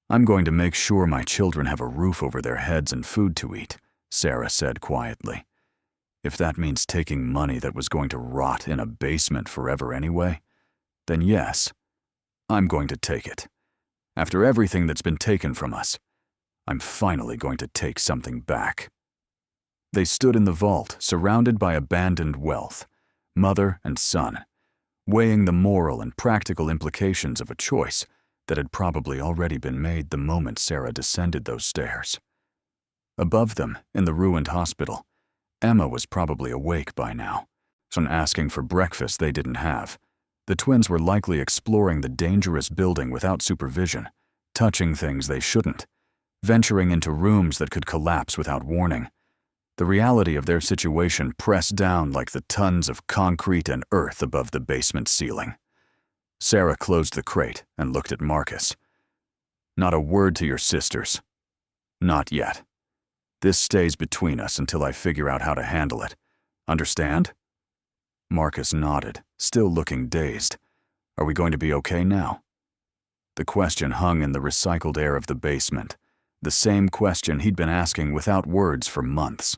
Speaker 1: "I'm going to make sure my children have a roof over their heads and food to eat," Sarah said quietly. "If that means taking money that was going to rot in a basement forever anyway, then yes, I'm going to take it. After everything that's been taken from us, I'm finally going to take something back." They stood in the vault, surrounded by abandoned wealth, mother and son, weighing the moral and practical implications of a choice that had probably already been made the moment Sarah descended those stairs. Above them, in the ruined hospital, Emma was probably awake by now, and asking for breakfast they didn't have. The twins were likely exploring the dangerous building without supervision, touching things they shouldn't, venturing into rooms that could collapse without warning. The reality of their situation pressed down like the tons of concrete and earth above the basement ceiling. Sarah closed the crate and looked at Marcus. "Not a word to your sisters. Not yet. This stays between us until I figure out how to handle it. Understand?" Marcus nodded, still looking dazed. "Are we going to be okay now?" The question hung in the recycled air of the basement, the same question he'd been asking without words for months.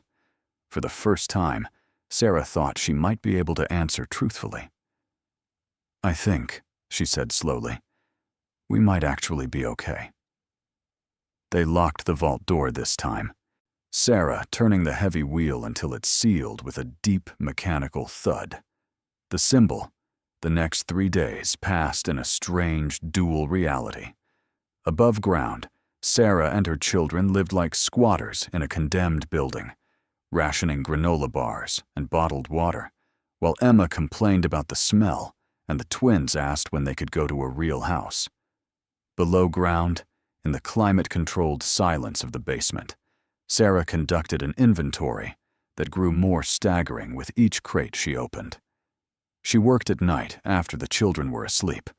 Speaker 1: For the first time, Sarah thought she might be able to answer truthfully. "I think," she said slowly, "we might actually be okay." They locked the vault door this time, Sarah turning the heavy wheel until it sealed with a deep mechanical thud. The symbol, the next 3 days, passed in a strange dual reality. Above ground, Sarah and her children lived like squatters in a condemned building, rationing granola bars and bottled water, while Emma complained about the smell and the twins asked when they could go to a real house. Below ground, in the climate-controlled silence of the basement, Sarah conducted an inventory that grew more staggering with each crate she opened. She worked at night after the children were asleep,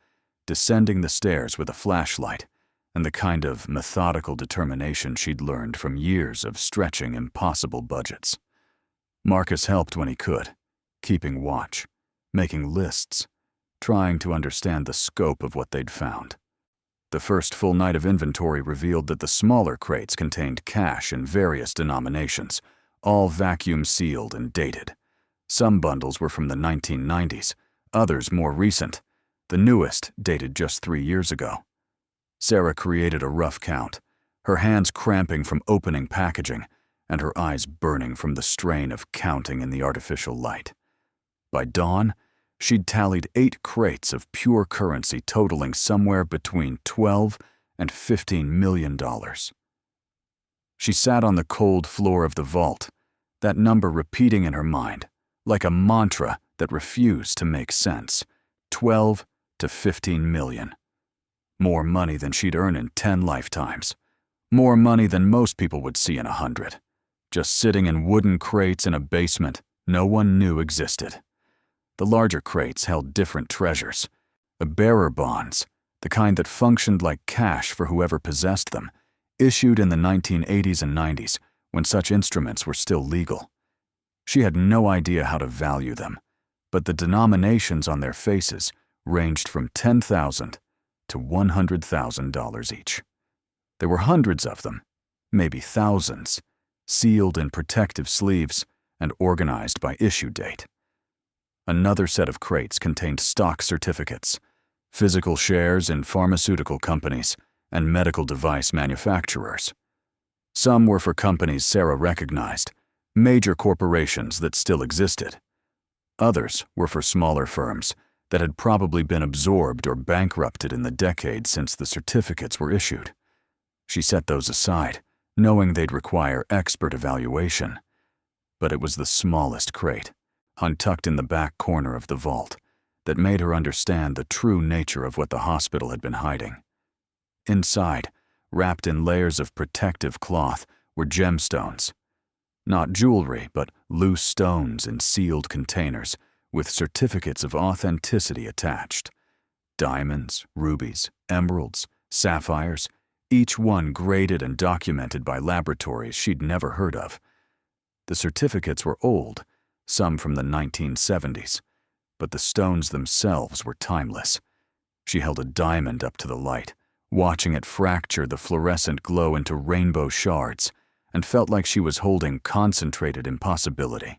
Speaker 1: descending the stairs with a flashlight and the kind of methodical determination she'd learned from years of stretching impossible budgets. Marcus helped when he could, keeping watch, making lists, trying to understand the scope of what they'd found. The first full night of inventory revealed that the smaller crates contained cash in various denominations, all vacuum-sealed and dated. Some bundles were from the 1990s, others more recent. The newest dated just 3 years ago. Sarah created a rough count, her hands cramping from opening packaging and her eyes burning from the strain of counting in the artificial light. By dawn, she'd tallied 8 crates of pure currency totaling somewhere between $12 and $15 million. She sat on the cold floor of the vault, that number repeating in her mind, like a mantra that refused to make sense. 12 to 15 million. More money than she'd earn in 10 lifetimes. More money than most people would see in 100. Just sitting in wooden crates in a basement no one knew existed. The larger crates held different treasures. Bearer bonds, the kind that functioned like cash for whoever possessed them, issued in the 1980s and 90s when such instruments were still legal. She had no idea how to value them, but the denominations on their faces ranged from $10,000 to $100,000 each. There were hundreds of them, maybe thousands, sealed in protective sleeves and organized by issue date. Another set of crates contained stock certificates, physical shares in pharmaceutical companies and medical device manufacturers. Some were for companies Sarah recognized, major corporations that still existed. Others were for smaller firms that had probably been absorbed or bankrupted in the decades since the certificates were issued. She set those aside, knowing they'd require expert evaluation. But it was the smallest crate, untucked in the back corner of the vault, that made her understand the true nature of what the hospital had been hiding. Inside, wrapped in layers of protective cloth, were gemstones. Not jewelry, but loose stones in sealed containers, with certificates of authenticity attached. Diamonds, rubies, emeralds, sapphires, each one graded and documented by laboratories she'd never heard of. The certificates were old, some from the 1970s, but the stones themselves were timeless. She held a diamond up to the light, watching it fracture the fluorescent glow into rainbow shards, and felt like she was holding concentrated impossibility.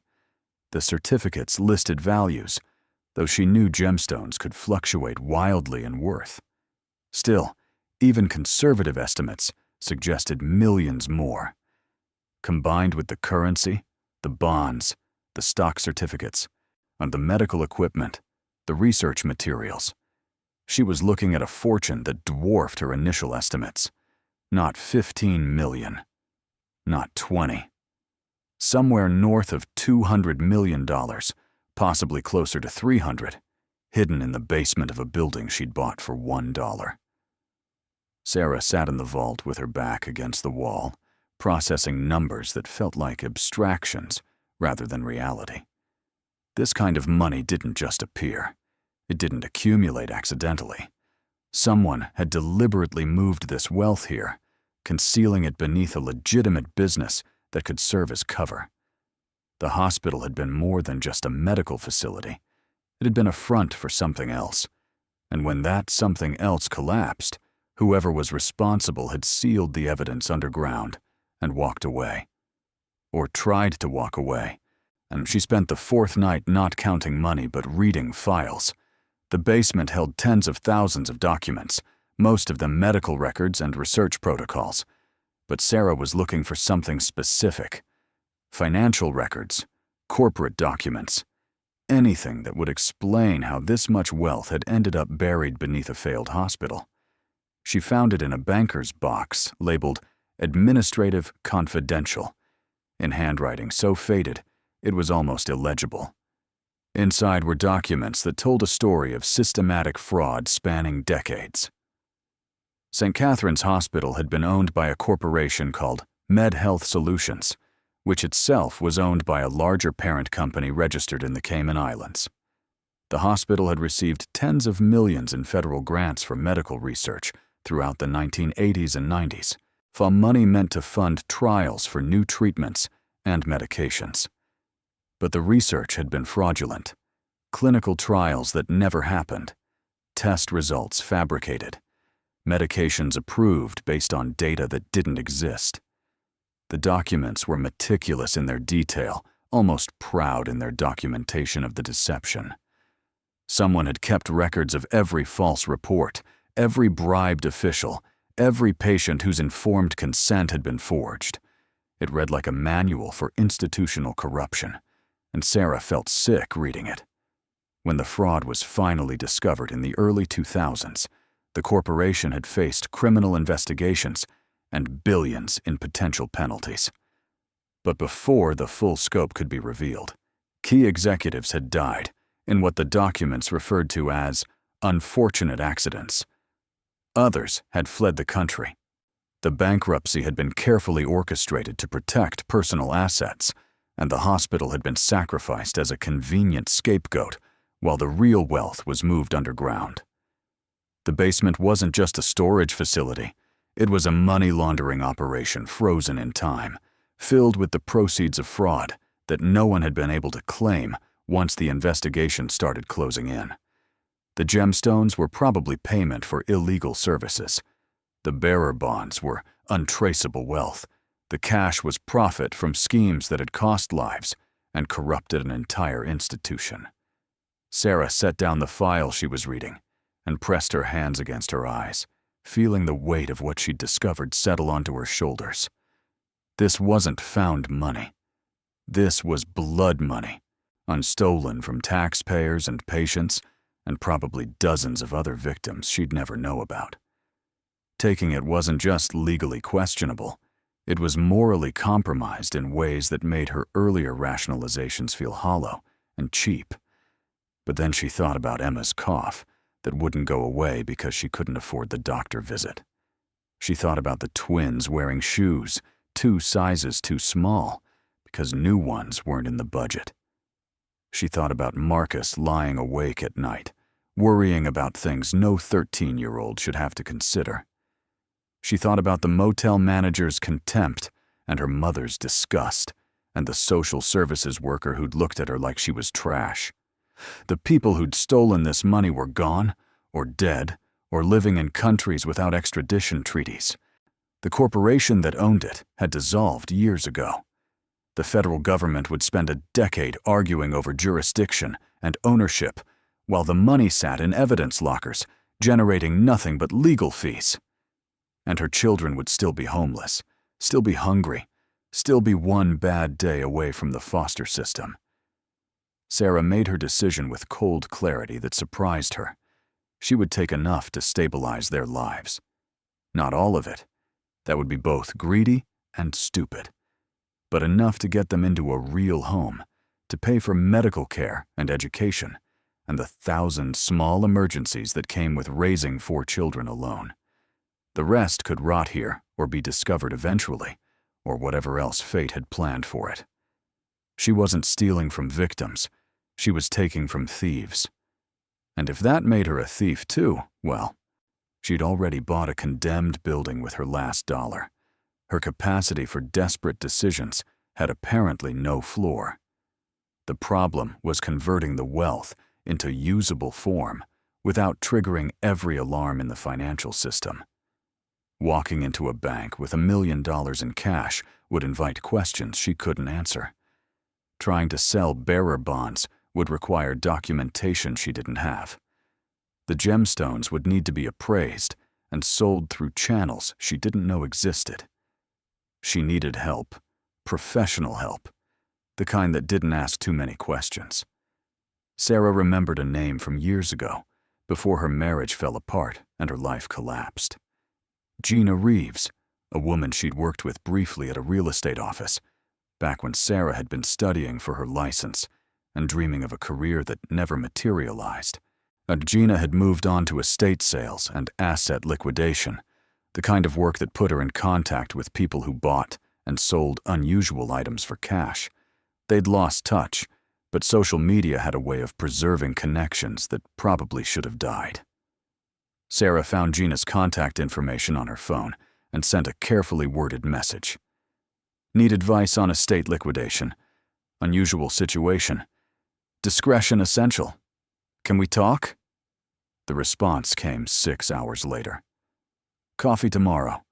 Speaker 1: The certificates listed values, though she knew gemstones could fluctuate wildly in worth. Still, even conservative estimates suggested millions more. Combined with the currency, the bonds, the stock certificates, and the medical equipment, the research materials, she was looking at a fortune that dwarfed her initial estimates. Not 15 million, not 20. Somewhere north of $200 million, possibly closer to 300, hidden in the basement of a building she'd bought for $1. Sarah sat in the vault with her back against the wall, processing numbers that felt like abstractions rather than reality. This kind of money didn't just appear. It didn't accumulate accidentally. Someone had deliberately moved this wealth here, concealing it beneath a legitimate business that could serve as cover. The hospital had been more than just a medical facility. It had been a front for something else. And when that something else collapsed, whoever was responsible had sealed the evidence underground and walked away. Or tried to walk away. And she spent the fourth night not counting money but reading files. The basement held tens of thousands of documents, most of them medical records and research protocols. But Sarah was looking for something specific. Financial records, corporate documents, anything that would explain how this much wealth had ended up buried beneath a failed hospital. She found it in a banker's box labeled Administrative Confidential, in handwriting so faded it was almost illegible. Inside were documents that told a story of systematic fraud spanning decades. St. Catherine's Hospital had been owned by a corporation called Med Health Solutions, which itself was owned by a larger parent company registered in the Cayman Islands. The hospital had received tens of millions in federal grants for medical research throughout the 1980s and 90s, for money meant to fund trials for new treatments and medications. But the research had been fraudulent. Clinical trials that never happened. Test results fabricated. Medications approved based on data that didn't exist. The documents were meticulous in their detail, almost proud in their documentation of the deception. Someone had kept records of every false report, every bribed official, every patient whose informed consent had been forged. It read like a manual for institutional corruption, and Sarah felt sick reading it. When the fraud was finally discovered in the early 2000s, the corporation had faced criminal investigations and billions in potential penalties. But before the full scope could be revealed, key executives had died in what the documents referred to as unfortunate accidents. Others had fled the country. The bankruptcy had been carefully orchestrated to protect personal assets, and the hospital had been sacrificed as a convenient scapegoat while the real wealth was moved underground. The basement wasn't just a storage facility. It was a money laundering operation frozen in time, filled with the proceeds of fraud that no one had been able to claim once the investigation started closing in. The gemstones were probably payment for illegal services. The bearer bonds were untraceable wealth. The cash was profit from schemes that had cost lives and corrupted an entire institution. Sarah set down the file she was reading and pressed her hands against her eyes, feeling the weight of what she'd discovered settle onto her shoulders. This wasn't found money. This was blood money, unstolen from taxpayers and patients, and probably dozens of other victims she'd never know about. Taking it wasn't just legally questionable, it was morally compromised in ways that made her earlier rationalizations feel hollow and cheap. But then she thought about Emma's cough that wouldn't go away because she couldn't afford the doctor visit. She thought about the twins wearing shoes 2 sizes too small because new ones weren't in the budget. She thought about Marcus lying awake at night, worrying about things no 13-year-old should have to consider. She thought about the motel manager's contempt and her mother's disgust, and the social services worker who'd looked at her like she was trash. The people who'd stolen this money were gone, or dead, or living in countries without extradition treaties. The corporation that owned it had dissolved years ago. The federal government would spend a decade arguing over jurisdiction and ownership, while the money sat in evidence lockers, generating nothing but legal fees. And her children would still be homeless, still be hungry, still be one bad day away from the foster system. Sarah made her decision with cold clarity that surprised her. She would take enough to stabilize their lives. Not all of it. That would be both greedy and stupid. But enough to get them into a real home, to pay for medical care and education, and the 1,000 small emergencies that came with raising 4 children alone. The rest could rot here or be discovered eventually, or whatever else fate had planned for it. She wasn't stealing from victims. She was taking from thieves. And if that made her a thief too, well, she'd already bought a condemned building with her last dollar. Her capacity for desperate decisions had apparently no floor. The problem was converting the wealth into usable form without triggering every alarm in the financial system. Walking into a bank with $1 million in cash would invite questions she couldn't answer. Trying to sell bearer bonds would require documentation she didn't have. The gemstones would need to be appraised and sold through channels she didn't know existed. She needed help, professional help, the kind that didn't ask too many questions. Sarah remembered a name from years ago, before her marriage fell apart and her life collapsed. Gina Reeves, a woman she'd worked with briefly at a real estate office, back when Sarah had been studying for her license and dreaming of a career that never materialized. And Gina had moved on to estate sales and asset liquidation, the kind of work that put her in contact with people who bought and sold unusual items for cash. They'd lost touch, but social media had a way of preserving connections that probably should have died. Sarah found Gina's contact information on her phone and sent a carefully worded message. Need advice on estate liquidation. Unusual situation. Discretion essential. Can we talk? The response came 6 hours later. Coffee tomorrow.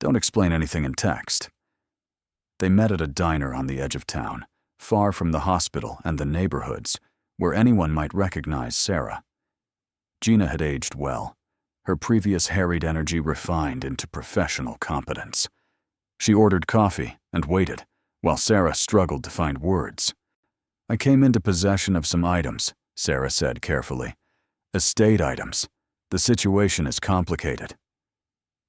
Speaker 1: Don't explain anything in text. They met at a diner on the edge of town, far from the hospital and the neighborhoods, where anyone might recognize Sarah. Gina had aged well, her previous harried energy refined into professional competence. She ordered coffee and waited, while Sarah struggled to find words. I came into possession of some items, Sarah said carefully. Estate items. The situation is complicated.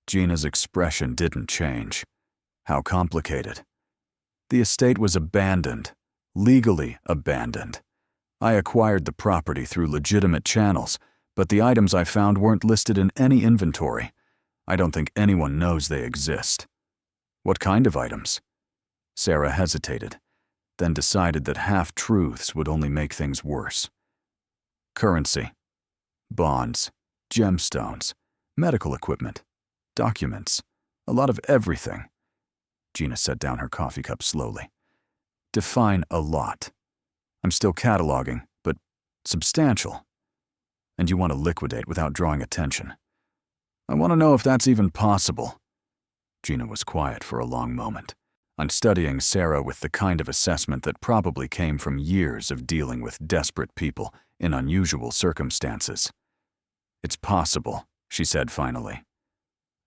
Speaker 1: Gina's expression didn't change. How complicated? The estate was abandoned, legally abandoned. I acquired the property through legitimate channels, but the items I found weren't listed in any inventory. I don't think anyone knows they exist. What kind of items? Sarah hesitated, then decided that half-truths would only make things worse. Currency, bonds, gemstones, medical equipment, documents, a lot of everything. Gina set down her coffee cup slowly. Define a lot. I'm still cataloging, but substantial. And you want to liquidate without drawing attention. I want to know if that's even possible. Gina was quiet for a long moment, unstudying Sarah with the kind of assessment that probably came from years of dealing with desperate people in unusual circumstances. It's possible, she said finally.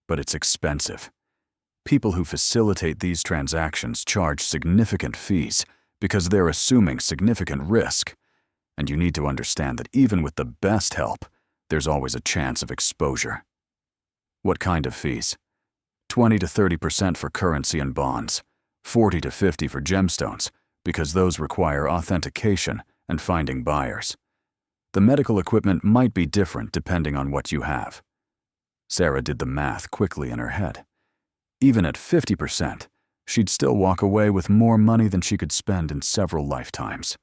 Speaker 1: But it's expensive. People who facilitate these transactions charge significant fees because they're assuming significant risk. And you need to understand that even with the best help, there's always a chance of exposure. What kind of fees? 20 to 30% for currency and bonds, 40 to 50% for gemstones, because those require authentication and finding buyers. The medical equipment might be different depending on what you have. Sarah did the math quickly in her head. Even at 50%, she'd still walk away with more money than she could spend in several lifetimes.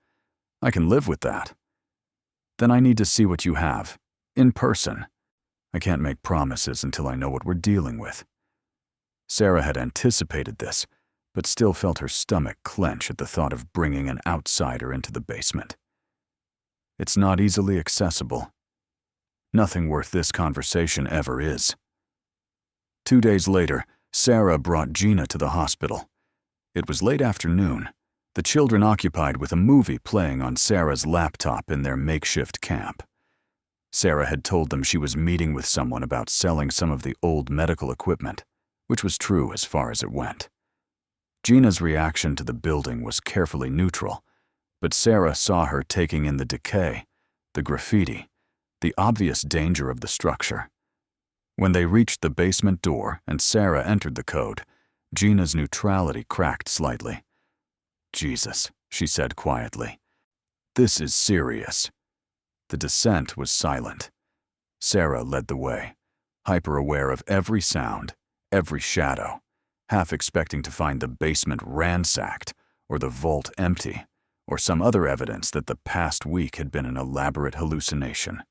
Speaker 1: I can live with that. Then I need to see what you have, in person. I can't make promises until I know what we're dealing with. Sarah had anticipated this, but still felt her stomach clench at the thought of bringing an outsider into the basement. It's not easily accessible. Nothing worth this conversation ever is. 2 days later, Sarah brought Gina to the hospital. It was late afternoon, the children occupied with a movie playing on Sarah's laptop in their makeshift camp. Sarah had told them she was meeting with someone about selling some of the old medical equipment, which was true as far as it went. Gina's reaction to the building was carefully neutral, but Sarah saw her taking in the decay, the graffiti, the obvious danger of the structure. When they reached the basement door and Sarah entered the code, Gina's neutrality cracked slightly. Jesus, she said quietly. This is serious. The descent was silent. Sarah led the way, hyper-aware of every sound, every shadow, half expecting to find the basement ransacked or the vault empty, or some other evidence that the past week had been an elaborate hallucination.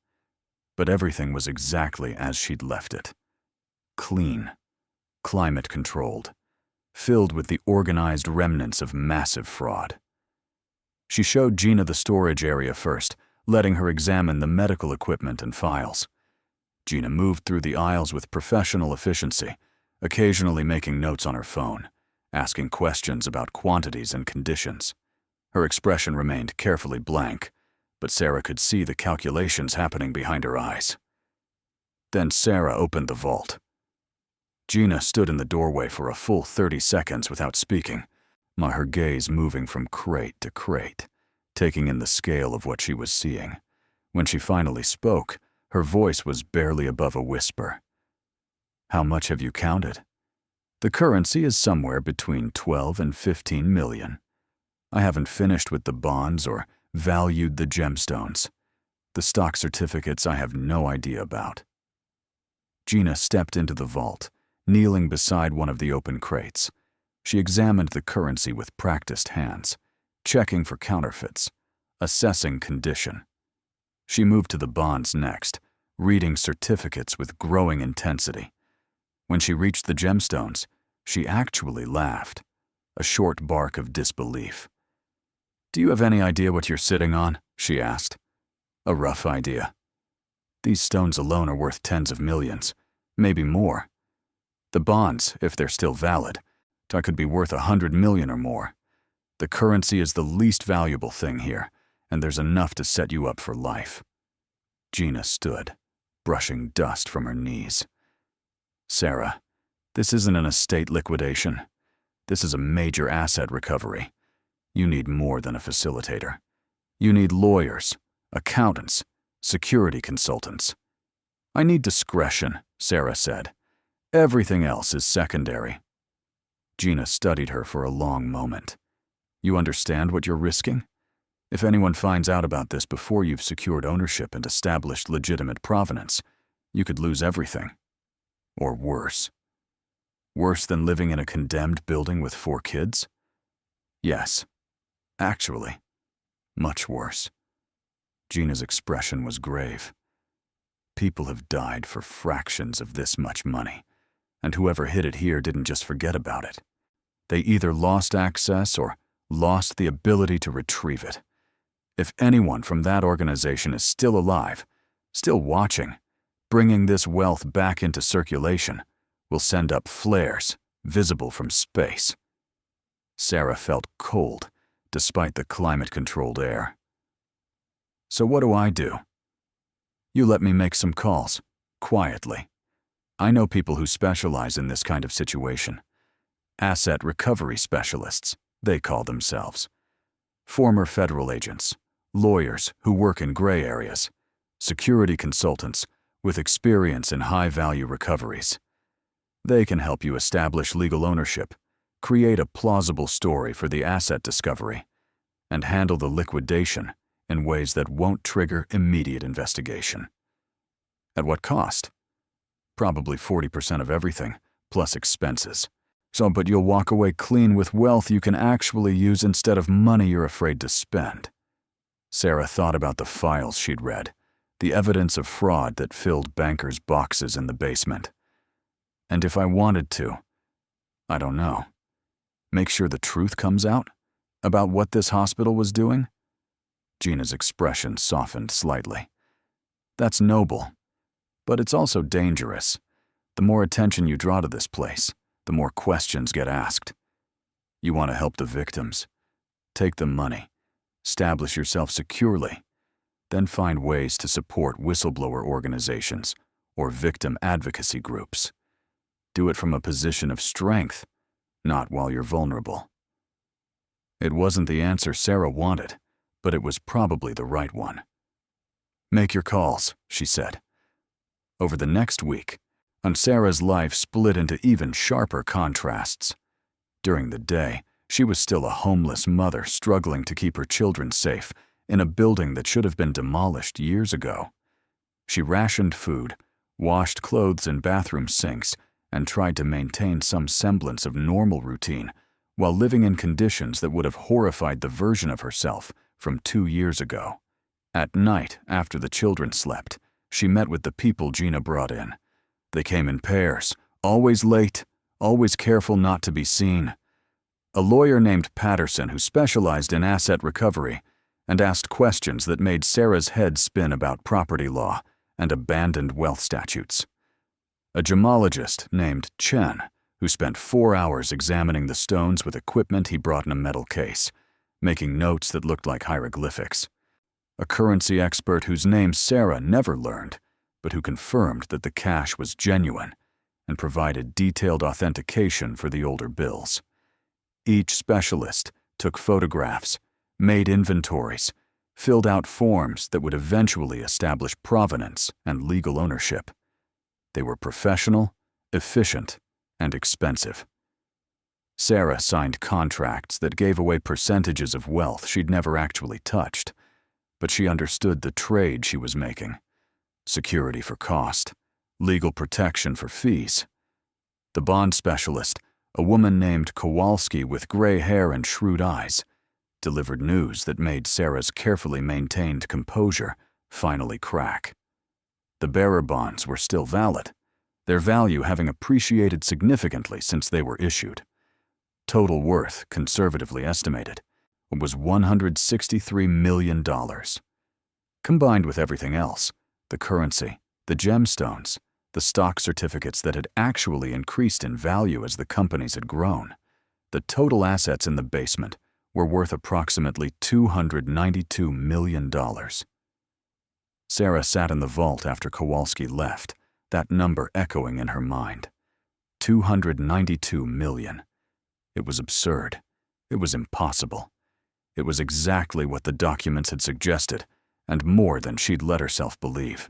Speaker 1: But everything was exactly as she'd left it. Clean, climate-controlled, filled with the organized remnants of massive fraud. She showed Gina the storage area first, letting her examine the medical equipment and files. Gina moved through the aisles with professional efficiency, occasionally making notes on her phone, asking questions about quantities and conditions. Her expression remained carefully blank, but Sarah could see the calculations happening behind her eyes. Then Sarah opened the vault. Gina stood in the doorway for a full 30 seconds without speaking, her gaze moving from crate to crate, taking in the scale of what she was seeing. When she finally spoke, her voice was barely above a whisper. "How much have you counted?" "The currency is somewhere between 12 and 15 million. I haven't finished with the bonds or valued the gemstones. The stock certificates I have no idea about." Gina stepped into the vault, kneeling beside one of the open crates. She examined the currency with practiced hands, checking for counterfeits, assessing condition. She moved to the bonds next, reading certificates with growing intensity. When she reached the gemstones, she actually laughed, a short bark of disbelief. "Do you have any idea what you're sitting on?" she asked. "A rough idea. These stones alone are worth tens of millions, maybe more. The bonds, if they're still valid, could be worth 100 million or more. The currency is the least valuable thing here, and there's enough to set you up for life." Gina stood, brushing dust from her knees. "Sarah, this isn't an estate liquidation. This is a major asset recovery. You need more than a facilitator. You need lawyers, accountants, security consultants." "I need discretion," Sarah said. "Everything else is secondary." Gina studied her for a long moment. "You understand what you're risking? If anyone finds out about this before you've secured ownership and established legitimate provenance, you could lose everything. Or worse. Worse than living in a condemned building with 4 kids? Yes. Actually, much worse." Gina's expression was grave. "People have died for fractions of this much money, and whoever hid it here didn't just forget about it. They either lost access or lost the ability to retrieve it. If anyone from that organization is still alive, still watching, bringing this wealth back into circulation, we'll send up flares, visible from space." Sarah felt cold, despite the climate-controlled air. "So what do I do?" "You let me make some calls, quietly. I know people who specialize in this kind of situation. Asset recovery specialists, they call themselves. Former federal agents, lawyers who work in gray areas, security consultants with experience in high-value recoveries. They can help you establish legal ownership, create a plausible story for the asset discovery, and handle the liquidation in ways that won't trigger immediate investigation." "At what cost?" "Probably 40% of everything, plus expenses. But you'll walk away clean with wealth you can actually use instead of money you're afraid to spend." Sarah thought about the files she'd read, the evidence of fraud that filled bankers' boxes in the basement. "And if I wanted to, I don't know. Make sure the truth comes out? About what this hospital was doing?" Gina's expression softened slightly. "That's noble. But it's also dangerous. The more attention you draw to this place, the more questions get asked. You want to help the victims. Take the money. Establish yourself securely. Then find ways to support whistleblower organizations or victim advocacy groups. Do it from a position of strength, not while you're vulnerable." It wasn't the answer Sarah wanted, but it was probably the right one. "Make your calls," she said. Over the next week, Sarah's life split into even sharper contrasts. During the day, she was still a homeless mother struggling to keep her children safe in a building that should have been demolished years ago. She rationed food, washed clothes in bathroom sinks, and tried to maintain some semblance of normal routine while living in conditions that would have horrified the version of herself from 2 years ago. At night, after the children slept, she met with the people Gina brought in. They came in pairs, always late, always careful not to be seen. A lawyer named Patterson who specialized in asset recovery and asked questions that made Sarah's head spin about property law and abandoned wealth statutes. A gemologist named Chen who spent 4 hours examining the stones with equipment he brought in a metal case, making notes that looked like hieroglyphics. A currency expert whose name Sarah never learned, but who confirmed that the cash was genuine and provided detailed authentication for the older bills. Each specialist took photographs, made inventories, filled out forms that would eventually establish provenance and legal ownership. They were professional, efficient, and expensive. Sarah signed contracts that gave away percentages of wealth she'd never actually touched, but she understood the trade she was making. Security for cost, legal protection for fees. The bond specialist, a woman named Kowalski with gray hair and shrewd eyes, delivered news that made Sarah's carefully maintained composure finally crack. The bearer bonds were still valid, their value having appreciated significantly since they were issued. Total worth, conservatively estimated, was $163 million. Combined with everything else, the currency, the gemstones, the stock certificates that had actually increased in value as the companies had grown, the total assets in the basement were worth approximately $292 million. Sarah sat in the vault after Kowalski left, that number echoing in her mind. 292 million. It was absurd. It was impossible. It was exactly what the documents had suggested, and more than she'd let herself believe.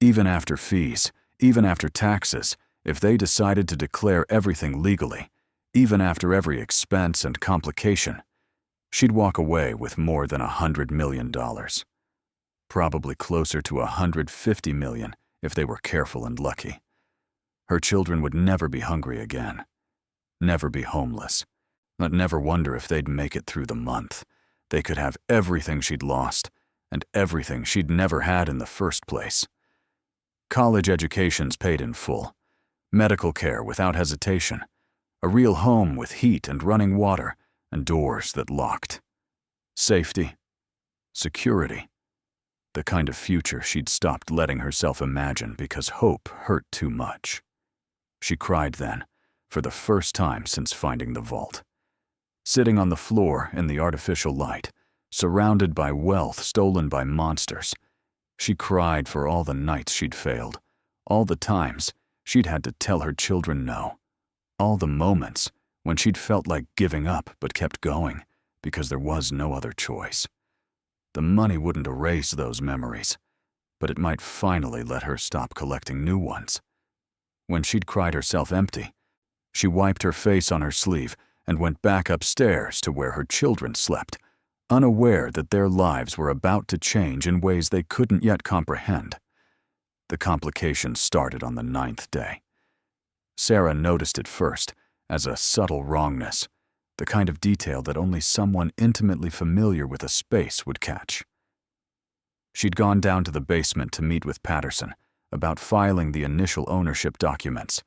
Speaker 1: Even after fees, even after taxes, if they decided to declare everything legally, even after every expense and complication, she'd walk away with more than $100 million. Probably closer to $150 million if they were careful and lucky. Her children would never be hungry again, never be homeless, but never wonder if they'd make it through the month. They could have everything she'd lost and everything she'd never had in the first place. College educations paid in full, medical care without hesitation, a real home with heat and running water and doors that locked. Safety, security, the kind of future she'd stopped letting herself imagine because hope hurt too much. She cried then, for the first time since finding the vault. Sitting on the floor in the artificial light, surrounded by wealth stolen by monsters, she cried for all the nights she'd failed, all the times she'd had to tell her children no, all the moments when she'd felt like giving up but kept going because there was no other choice. The money wouldn't erase those memories, but it might finally let her stop collecting new ones. When she'd cried herself empty, she wiped her face on her sleeve and went back upstairs to where her children slept, unaware that their lives were about to change in ways they couldn't yet comprehend. The complications started on the 9th day. Sarah noticed it first as a subtle wrongness, the kind of detail that only someone intimately familiar with a space would catch. She'd gone down to the basement to meet with Patterson about filing the initial ownership documents,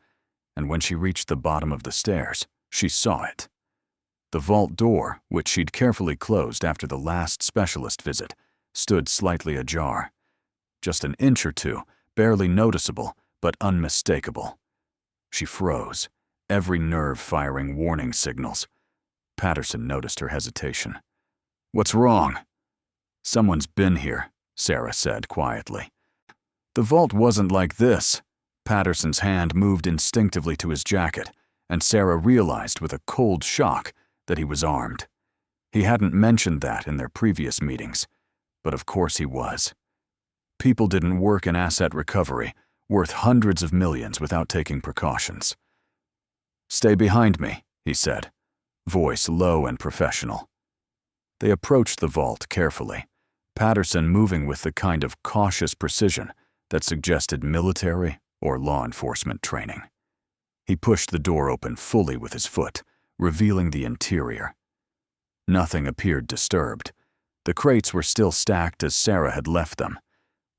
Speaker 1: and when she reached the bottom of the stairs, she saw it. The vault door, which she'd carefully closed after the last specialist visit, stood slightly ajar. Just an inch or two, barely noticeable, but unmistakable. She froze, every nerve firing warning signals. Patterson noticed her hesitation. "What's wrong?" "Someone's been here," Sarah said quietly. "The vault wasn't like this." Patterson's hand moved instinctively to his jacket, and Sarah realized with a cold shock that he was armed. He hadn't mentioned that in their previous meetings, but of course he was. People didn't work in asset recovery, worth hundreds of millions without taking precautions. "Stay behind me," he said, voice low and professional. They approached the vault carefully, Patterson moving with the kind of cautious precision that suggested military or law enforcement training. He pushed the door open fully with his foot, revealing the interior. Nothing appeared disturbed. The crates were still stacked as Sarah had left them.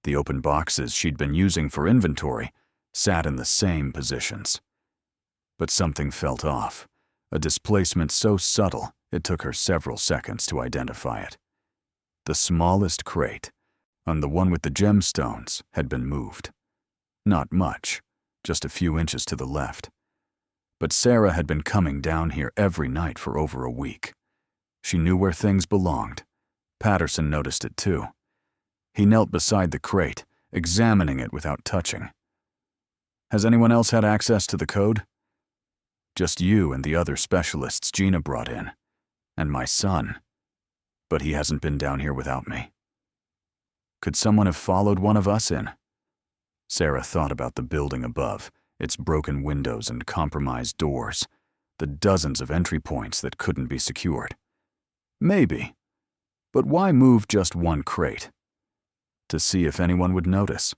Speaker 1: The open boxes she'd been using for inventory sat in the same positions. But something felt off, a displacement so subtle it took her several seconds to identify it. The smallest crate, on the one with the gemstones, had been moved. Not much, just a few inches to the left. But Sarah had been coming down here every night for over a week. She knew where things belonged. Patterson noticed it too. He knelt beside the crate, examining it without touching. "Has anyone else had access to the code?" "Just you and the other specialists Gina brought in. And my son. But he hasn't been down here without me." "Could someone have followed one of us in?" Sarah thought about the building above, its broken windows and compromised doors, the dozens of entry points that couldn't be secured. Maybe. But why move just one crate? To see if anyone would notice.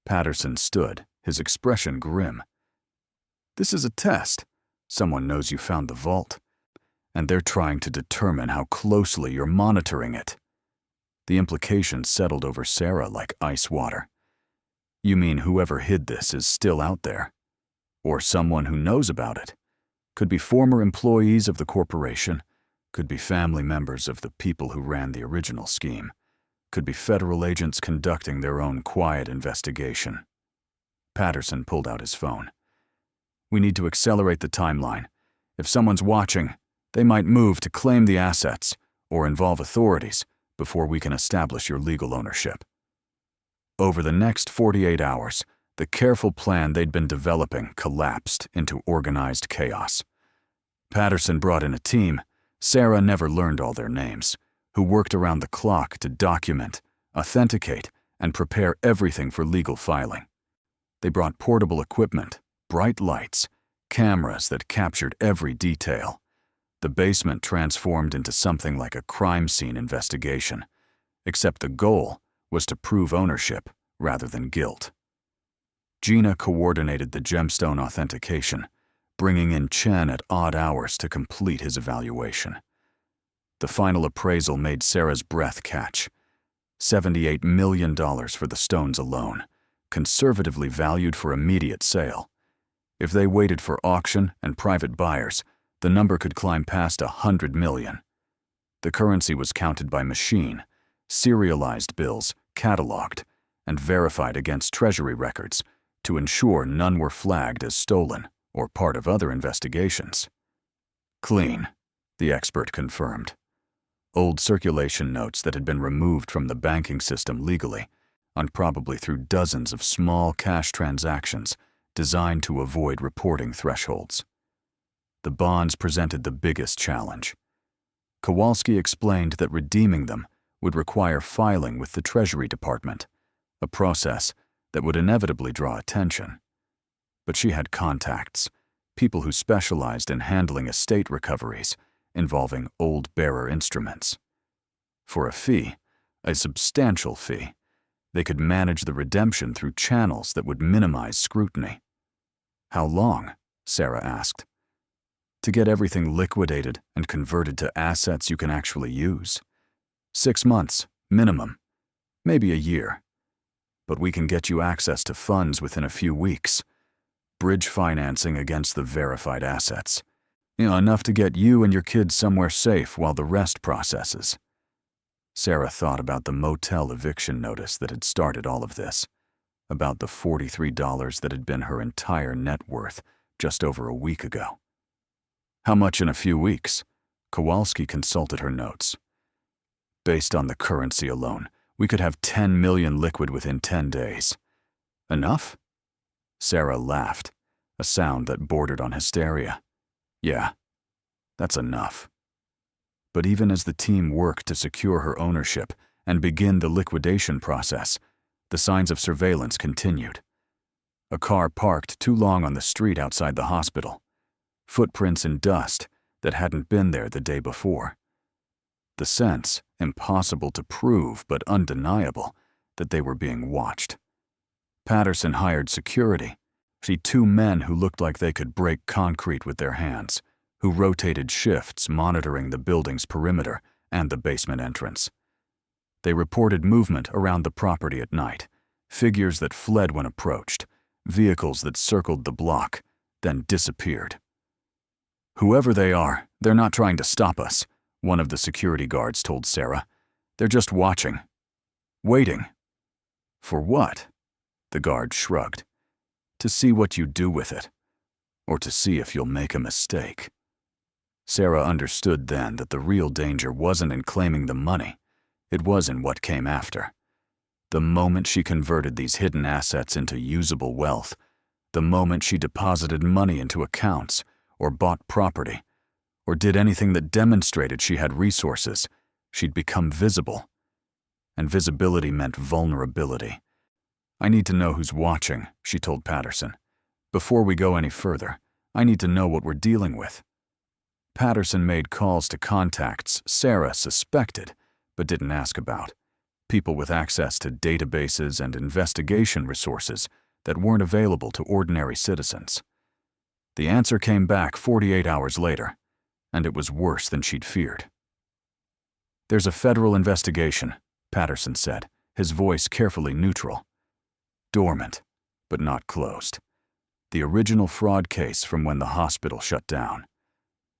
Speaker 1: Patterson stood, his expression grim. "This is a test. Someone knows you found the vault. And they're trying to determine how closely you're monitoring it." The implications settled over Sarah like ice water. "You mean whoever hid this is still out there? Or someone who knows about it? Could be former employees of the corporation, could be family members of the people who ran the original scheme, could be federal agents conducting their own quiet investigation." Patterson pulled out his phone. "We need to accelerate the timeline. If someone's watching, they might move to claim the assets or involve authorities before we can establish your legal ownership." Over the next 48 hours, the careful plan they'd been developing collapsed into organized chaos. Patterson brought in a team, Sarah never learned all their names, who worked around the clock to document, authenticate, and prepare everything for legal filing. They brought portable equipment, bright lights, cameras that captured every detail. The basement transformed into something like a crime scene investigation, except the goal was to prove ownership rather than guilt. Gina coordinated the gemstone authentication, bringing in Chen at odd hours to complete his evaluation. The final appraisal made Sarah's breath catch. $78 million for the stones alone, conservatively valued for immediate sale. If they waited for auction and private buyers, the number could climb past $100 million. The currency was counted by machine, serialized bills, cataloged, and verified against Treasury records to ensure none were flagged as stolen or part of other investigations. "Clean," the expert confirmed. Old circulation notes that had been removed from the banking system legally, on probably through dozens of small cash transactions designed to avoid reporting thresholds. The bonds presented the biggest challenge. Kowalski explained that redeeming them would require filing with the Treasury Department, a process that would inevitably draw attention. But she had contacts, people who specialized in handling estate recoveries involving old bearer instruments. For a fee, a substantial fee, they could manage the redemption through channels that would minimize scrutiny. "How long?" Sarah asked. "To get everything liquidated and converted to assets you can actually use. 6 months, minimum. Maybe a year. But we can get you access to funds within a few weeks. Bridge financing against the verified assets. Enough to get you and your kids somewhere safe while the rest processes." Sarah thought about the motel eviction notice that had started all of this, about the $43 that had been her entire net worth just over a week ago. "How much in a few weeks?" Kowalski consulted her notes. "Based on the currency alone, we could have 10 million liquid within 10 days. Enough?" Sarah laughed, a sound that bordered on hysteria. "Yeah, that's enough." But even as the team worked to secure her ownership and begin the liquidation process, the signs of surveillance continued. A car parked too long on the street outside the hospital. Footprints in dust that hadn't been there the day before. The sense, impossible to prove but undeniable, that they were being watched. Patterson hired security. See 2 men who looked like they could break concrete with their hands, who rotated shifts monitoring the building's perimeter and the basement entrance. They reported movement around the property at night, figures that fled when approached, vehicles that circled the block, then disappeared. "Whoever they are, they're not trying to stop us," one of the security guards told Sarah. "They're just watching. Waiting." "For what?" The guard shrugged. "To see what you do with it, or to see if you'll make a mistake." Sarah understood then that the real danger wasn't in claiming the money, it was in what came after. The moment she converted these hidden assets into usable wealth, the moment she deposited money into accounts, or bought property, or did anything that demonstrated she had resources, she'd become visible. And visibility meant vulnerability. "I need to know who's watching," she told Patterson. "Before we go any further, I need to know what we're dealing with." Patterson made calls to contacts Sarah suspected, but didn't ask about. People with access to databases and investigation resources that weren't available to ordinary citizens. The answer came back 48 hours later, and it was worse than she'd feared. "There's a federal investigation," Patterson said, his voice carefully neutral. "Dormant, but not closed. The original fraud case from when the hospital shut down.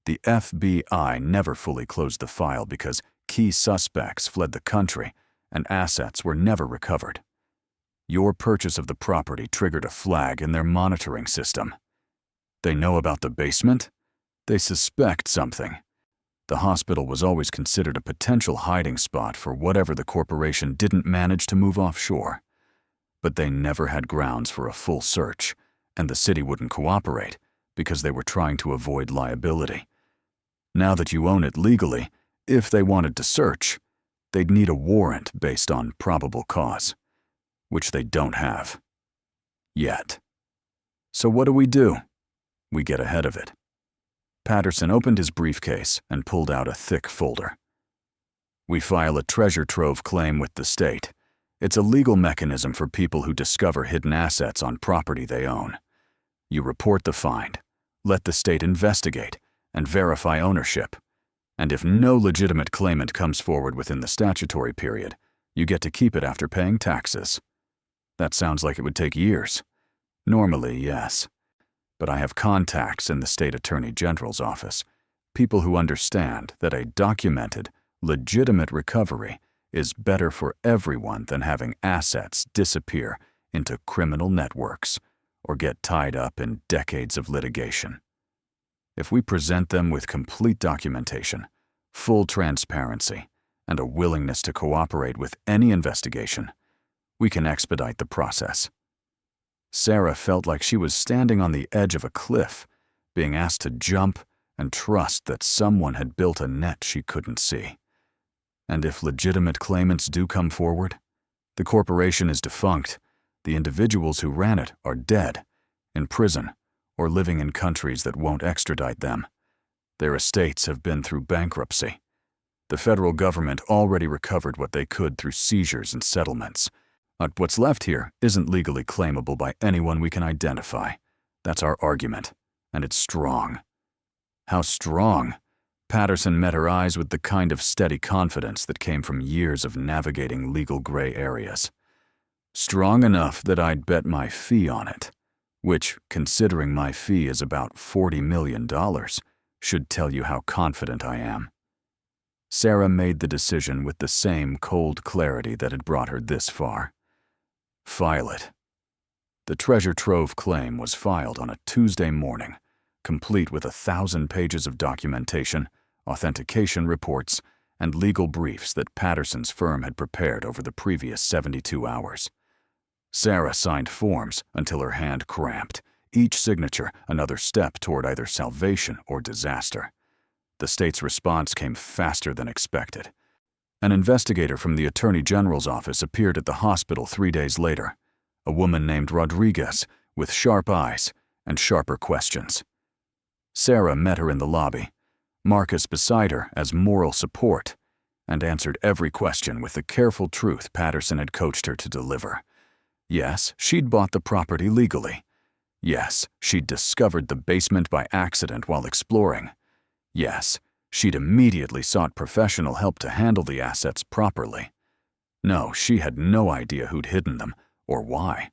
Speaker 1: The FBI never fully closed the file because key suspects fled the country and assets were never recovered. Your purchase of the property triggered a flag in their monitoring system. They know about the basement? They suspect something. The hospital was always considered a potential hiding spot for whatever the corporation didn't manage to move offshore. But they never had grounds for a full search, and the city wouldn't cooperate because they were trying to avoid liability. Now that you own it legally, if they wanted to search, they'd need a warrant based on probable cause, which they don't have. Yet. So what do? We get ahead of it. Patterson opened his briefcase and pulled out a thick folder. We file a treasure trove claim with the state. It's a legal mechanism for people who discover hidden assets on property they own. You report the find, let the state investigate, and verify ownership. And if no legitimate claimant comes forward within the statutory period, you get to keep it after paying taxes. That sounds like it would take years. Normally, yes. But I have contacts in the state attorney general's office, people who understand that a documented, legitimate recovery is better for everyone than having assets disappear into criminal networks or get tied up in decades of litigation. If we present them with complete documentation, full transparency, and a willingness to cooperate with any investigation, we can expedite the process. Sarah felt like she was standing on the edge of a cliff, being asked to jump and trust that someone had built a net she couldn't see. And if legitimate claimants do come forward, the corporation is defunct, the individuals who ran it are dead, in prison, or living in countries that won't extradite them. Their estates have been through bankruptcy. The federal government already recovered what they could through seizures and settlements. But what's left here isn't legally claimable by anyone we can identify. That's our argument, and it's strong. How strong? Patterson met her eyes with the kind of steady confidence that came from years of navigating legal gray areas. Strong enough that I'd bet my fee on it, which, considering my fee is about $40 million, should tell you how confident I am. Sarah made the decision with the same cold clarity that had brought her this far. File it. The treasure trove claim was filed on a Tuesday morning, complete with 1,000 pages of documentation, authentication reports, and legal briefs that Patterson's firm had prepared over the previous 72 hours. Sarah signed forms until her hand cramped, each signature another step toward either salvation or disaster. The state's response came faster than expected. An investigator from the Attorney General's office appeared at the hospital 3 days later, a woman named Rodriguez with sharp eyes and sharper questions. Sarah met her in the lobby, Marcus beside her as moral support, and answered every question with the careful truth Patterson had coached her to deliver. Yes, she'd bought the property legally. Yes, she'd discovered the basement by accident while exploring. Yes, she'd immediately sought professional help to handle the assets properly. No, she had no idea who'd hidden them, or why.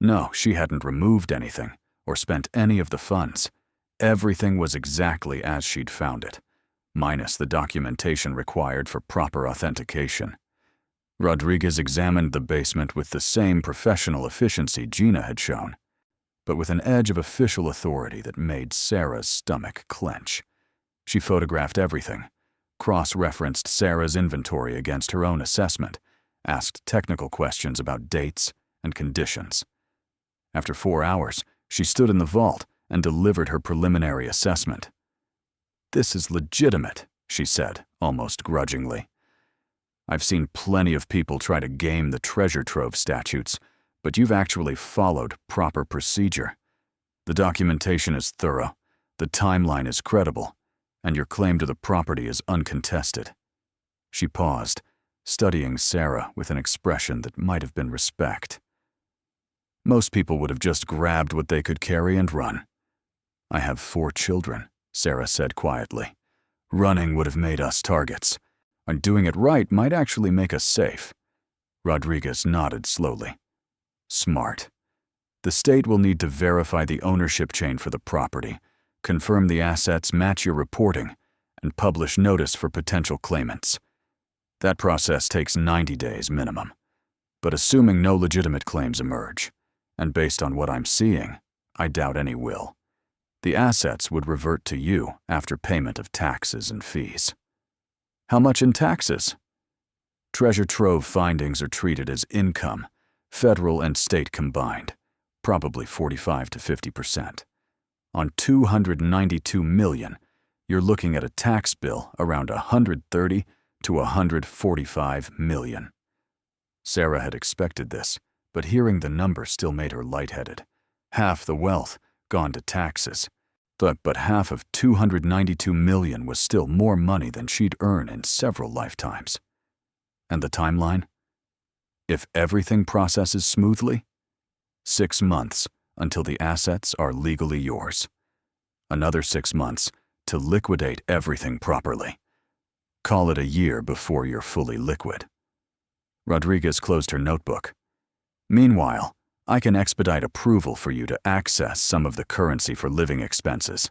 Speaker 1: No, she hadn't removed anything, or spent any of the funds. Everything was exactly as she'd found it, minus the documentation required for proper authentication. Rodriguez examined the basement with the same professional efficiency Gina had shown, but with an edge of official authority that made Sarah's stomach clench. She photographed everything, cross-referenced Sarah's inventory against her own assessment, asked technical questions about dates and conditions. After 4 hours, she stood in the vault and delivered her preliminary assessment. "This is legitimate," she said, almost grudgingly. "I've seen plenty of people try to game the treasure trove statutes, but you've actually followed proper procedure. The documentation is thorough, the timeline is credible, and your claim to the property is uncontested." She paused, studying Sarah with an expression that might have been respect. Most people would have just grabbed what they could carry and run. "I have 4 children," Sarah said quietly. "Running would have made us targets, and doing it right might actually make us safe." Rodriguez nodded slowly. "Smart. The state will need to verify the ownership chain for the property, confirm the assets match your reporting, and publish notice for potential claimants. That process takes 90 days minimum. But assuming no legitimate claims emerge, and based on what I'm seeing, I doubt any will, the assets would revert to you after payment of taxes and fees." "How much in taxes?" "Treasure trove findings are treated as income, federal and state combined, probably 45 to 50%. On $292 million, you're looking at a tax bill around $130 to $145 million. Sarah had expected this, but hearing the number still made her lightheaded. Half the wealth gone to taxes. But half of $292 million was still more money than she'd earn in several lifetimes. And the timeline? If everything processes smoothly, 6 months until the assets are legally yours. Another 6 months to liquidate everything properly. Call it a year before you're fully liquid." Rodriguez closed her notebook. "Meanwhile, I can expedite approval for you to access some of the currency for living expenses.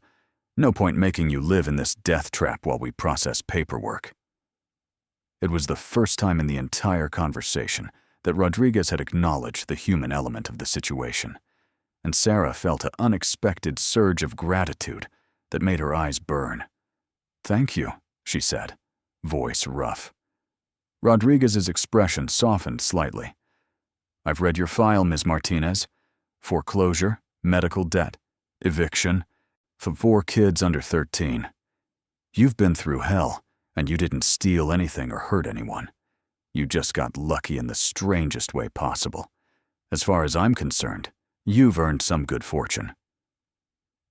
Speaker 1: No point making you live in this death trap while we process paperwork." It was the first time in the entire conversation that Rodriguez had acknowledged the human element of the situation, and Sarah felt an unexpected surge of gratitude that made her eyes burn. "Thank you," she said, voice rough. Rodriguez's expression softened slightly. "I've read your file, Ms. Martinez. Foreclosure, medical debt, eviction, for 4 kids under 13. You've been through hell, and you didn't steal anything or hurt anyone. You just got lucky in the strangest way possible. As far as I'm concerned, you've earned some good fortune."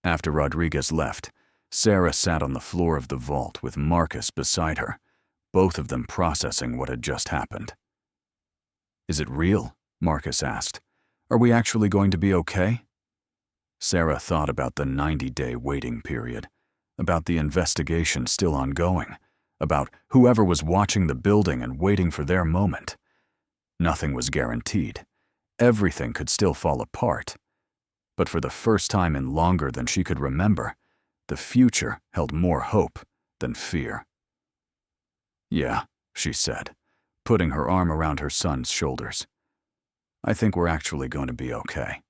Speaker 1: After Rodriguez left, Sarah sat on the floor of the vault with Marcus beside her, both of them processing what had just happened. "Is it real?" Marcus asked. "Are we actually going to be okay?" Sarah thought about the 90-day waiting period, about the investigation still ongoing, about whoever was watching the building and waiting for their moment. Nothing was guaranteed. Everything could still fall apart. But for the first time in longer than she could remember, the future held more hope than fear. "Yeah," she said, putting her arm around her son's shoulders. "I think we're actually going to be okay."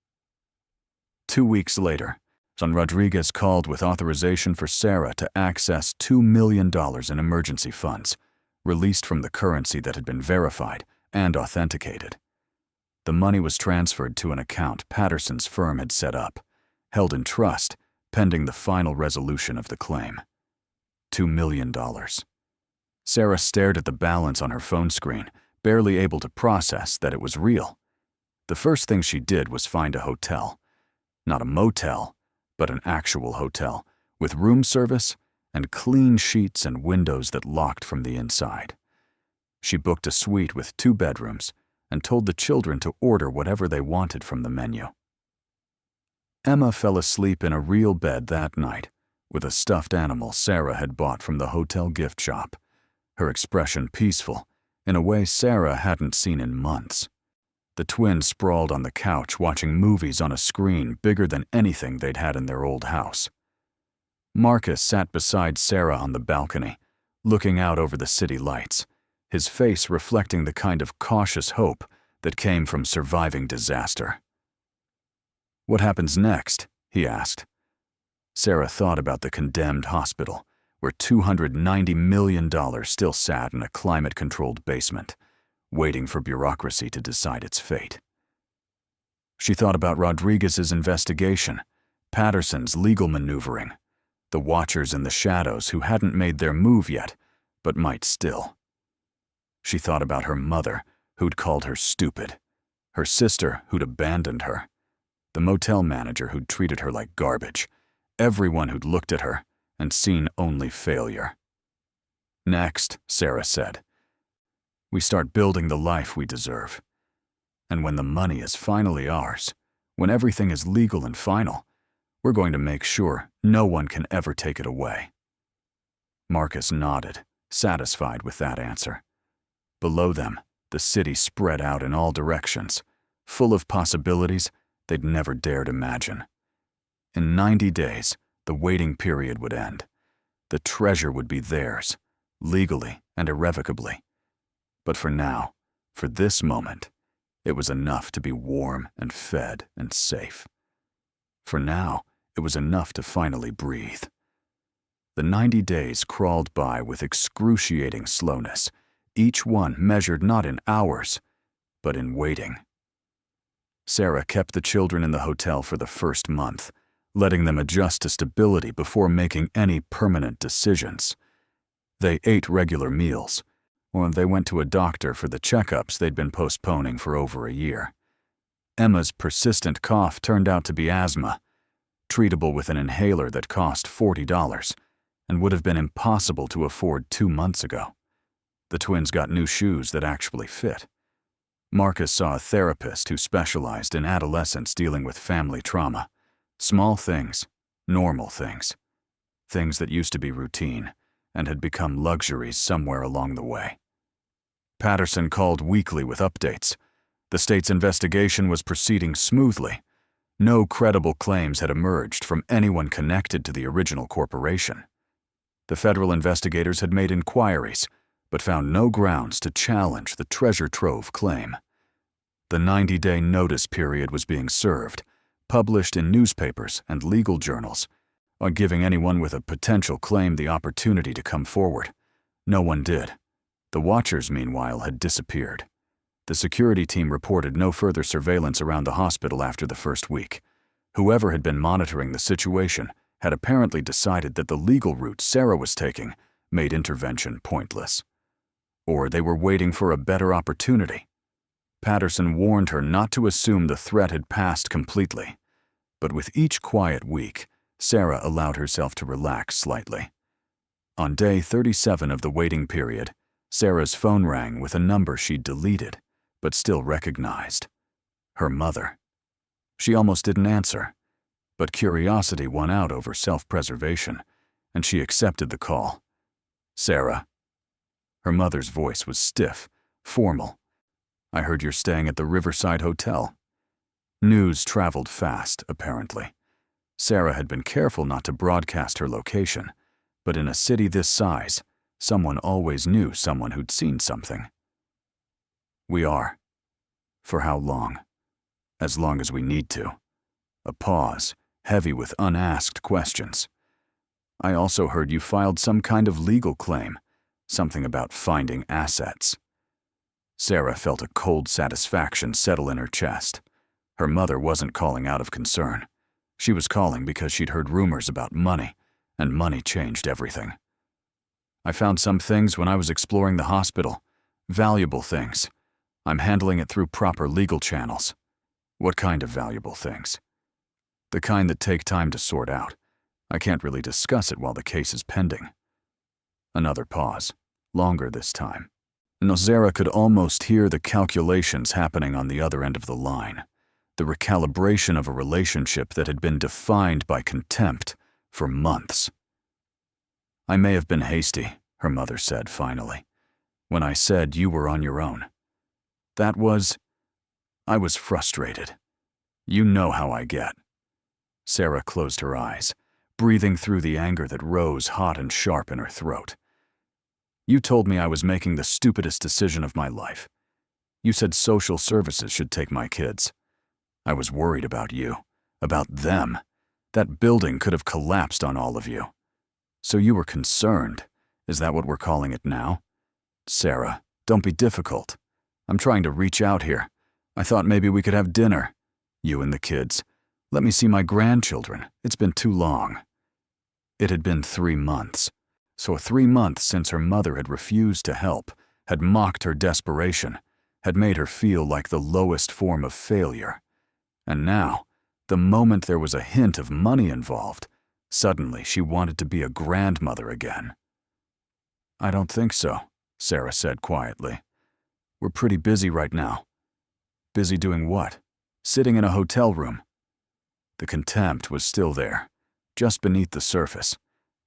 Speaker 1: 2 weeks later, Son Rodriguez called with authorization for Sarah to access $2 million in emergency funds, released from the currency that had been verified and authenticated. The money was transferred to an account Patterson's firm had set up, held in trust, pending the final resolution of the claim. $2 million. Sarah stared at the balance on her phone screen, barely able to process that it was real. The first thing she did was find a hotel. Not a motel, but an actual hotel, with room service and clean sheets and windows that locked from the inside. She booked a suite with 2 bedrooms, and told the children to order whatever they wanted from the menu. Emma fell asleep in a real bed that night, with a stuffed animal Sarah had bought from the hotel gift shop, her expression peaceful, in a way Sarah hadn't seen in months. The twins sprawled on the couch watching movies on a screen bigger than anything they'd had in their old house. Marcus sat beside Sarah on the balcony, looking out over the city lights, his face reflecting the kind of cautious hope that came from surviving disaster. "What happens next?" he asked. Sarah thought about the condemned hospital, where $290 million still sat in a climate-controlled basement, waiting for bureaucracy to decide its fate. She thought about Rodriguez's investigation, Patterson's legal maneuvering, the watchers in the shadows who hadn't made their move yet, but might still. She thought about her mother, who'd called her stupid, her sister who'd abandoned her, the motel manager who'd treated her like garbage, everyone who'd looked at her and seen only failure. "Next," Sarah said, "we start building the life we deserve. And when the money is finally ours, when everything is legal and final, we're going to make sure no one can ever take it away." Marcus nodded, satisfied with that answer. Below them, the city spread out in all directions, full of possibilities they'd never dared imagine. In 90 days, the waiting period would end. The treasure would be theirs, legally and irrevocably. But for now, for this moment, it was enough to be warm and fed and safe. For now, it was enough to finally breathe. The 90 days crawled by with excruciating slowness, each one measured not in hours, but in waiting. Sarah kept the children in the hotel for the first month, letting them adjust to stability before making any permanent decisions. They ate regular meals, or they went to a doctor for the checkups they'd been postponing for over a year. Emma's persistent cough turned out to be asthma, treatable with an inhaler that cost $40 and would have been impossible to afford 2 months ago. The twins got new shoes that actually fit. Marcus saw a therapist who specialized in adolescents dealing with family trauma. Small things, normal things. Things that used to be routine and had become luxuries somewhere along the way. Patterson called weekly with updates. The state's investigation was proceeding smoothly. No credible claims had emerged from anyone connected to the original corporation. The federal investigators had made inquiries, but found no grounds to challenge the treasure trove claim. The 90-day notice period was being served, published in newspapers and legal journals, on giving anyone with a potential claim the opportunity to come forward. No one did. The watchers, meanwhile, had disappeared. The security team reported no further surveillance around the hospital after the first week. Whoever had been monitoring the situation had apparently decided that the legal route Sarah was taking made intervention pointless. Or they were waiting for a better opportunity. Patterson warned her not to assume the threat had passed completely. But with each quiet week, Sarah allowed herself to relax slightly. On day 37 of the waiting period, Sarah's phone rang with a number she'd deleted, but still recognized. Her mother. She almost didn't answer, but curiosity won out over self-preservation, and she accepted the call. "Sarah." Her mother's voice was stiff, formal. "I heard you're staying at the Riverside Hotel." News traveled fast, apparently. Sarah had been careful not to broadcast her location, but in a city this size, someone always knew someone who'd seen something. "We are." "For how long?" "As long as we need to." A pause, heavy with unasked questions. "I also heard you filed some kind of legal claim, something about finding assets." Sarah felt a cold satisfaction settle in her chest. Her mother wasn't calling out of concern. She was calling because she'd heard rumors about money, and money changed everything. "I found some things when I was exploring the hospital. Valuable things. I'm handling it through proper legal channels." "What kind of valuable things?" "The kind that take time to sort out. I can't really discuss it while the case is pending." Another pause, longer this time. Sarah could almost hear the calculations happening on the other end of the line, the recalibration of a relationship that had been defined by contempt for months. "I may have been hasty," her mother said finally, "when I said you were on your own. I was frustrated. You know how I get." Sarah closed her eyes, breathing through the anger that rose hot and sharp in her throat. "You told me I was making the stupidest decision of my life. You said social services should take my kids. I was worried about you, about them. That building could have collapsed on all of you. So you were concerned. Is that what we're calling it now? Sarah, don't be difficult. I'm trying to reach out here. I thought maybe we could have dinner. You and the kids. Let me see my grandchildren. It's been too long." It had been 3 months. So 3 months since her mother had refused to help, had mocked her desperation, had made her feel like the lowest form of failure. And now, the moment there was a hint of money involved, suddenly she wanted to be a grandmother again. "I don't think so," Sarah said quietly. "We're pretty busy right now." "Busy doing what?" "Sitting in a hotel room." The contempt was still there, just beneath the surface,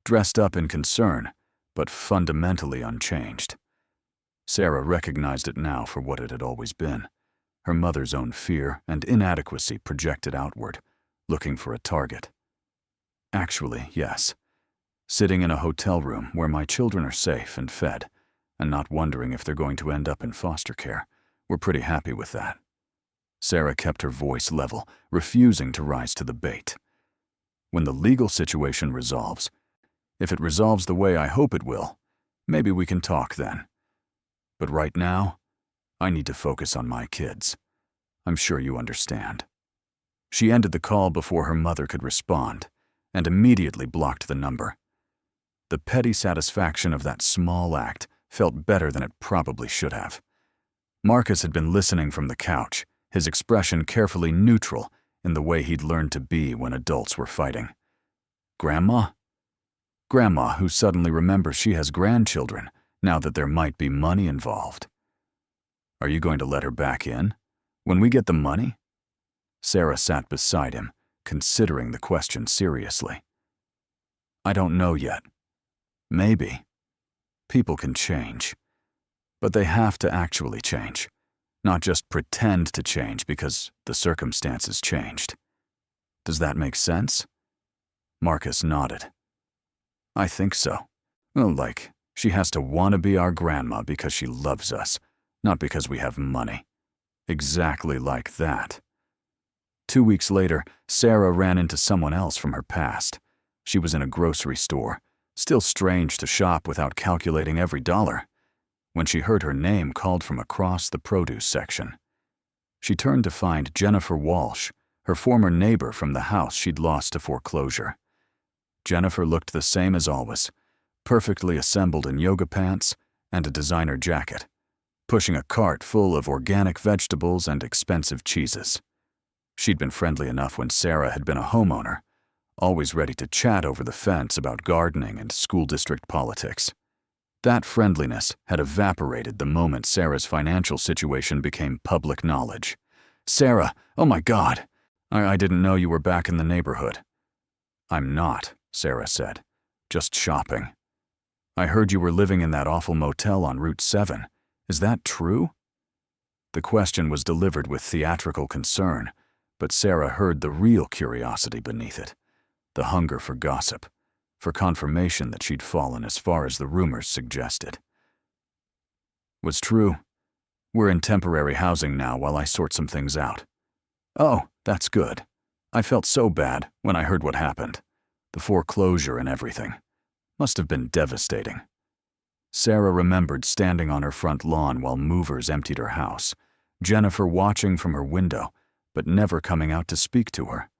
Speaker 1: dressed up in concern, but fundamentally unchanged. Sarah recognized it now for what it had always been, her mother's own fear and inadequacy projected outward, looking for a target. "Actually, yes. Sitting in a hotel room where my children are safe and fed, and not wondering if they're going to end up in foster care. We're pretty happy with that." Sarah kept her voice level, refusing to rise to the bait. "When the legal situation resolves, if it resolves the way I hope it will, maybe we can talk then. But right now, I need to focus on my kids. I'm sure you understand." She ended the call before her mother could respond, and immediately blocked the number. The petty satisfaction of that small act felt better than it probably should have. Marcus had been listening from the couch, his expression carefully neutral in the way he'd learned to be when adults were fighting. "Grandma?" Grandma, who suddenly remembers she has grandchildren now that there might be money involved. "Are you going to let her back in? When we get the money?" Sarah sat beside him, considering the question seriously. "I don't know yet. Maybe. People can change. But they have to actually change, not just pretend to change because the circumstances changed. Does that make sense?" Marcus nodded. "I think so. Well, like, she has to want to be our grandma because she loves us, not because we have money. Exactly like that." 2 weeks later, Sarah ran into someone else from her past. She was in a grocery store, still strange to shop without calculating every dollar, when she heard her name called from across the produce section. She turned to find Jennifer Walsh, her former neighbor from the house she'd lost to foreclosure. Jennifer looked the same as always, perfectly assembled in yoga pants and a designer jacket, pushing a cart full of organic vegetables and expensive cheeses. She'd been friendly enough when Sarah had been a homeowner, always ready to chat over the fence about gardening and school district politics. That friendliness had evaporated the moment Sarah's financial situation became public knowledge. "Sarah, oh my God! I didn't know you were back in the neighborhood." "I'm not," Sarah said. "Just shopping. I heard you were living in that awful motel on Route 7. Is that true?" The question was delivered with theatrical concern, but Sarah heard the real curiosity beneath it, the hunger for gossip, for confirmation that she'd fallen as far as the rumors suggested. "Was true. We're in temporary housing now while I sort some things out." "Oh, that's good. I felt so bad when I heard what happened. The foreclosure and everything. Must have been devastating." Sarah remembered standing on her front lawn while movers emptied her house, Jennifer watching from her window, but never coming out to speak to her.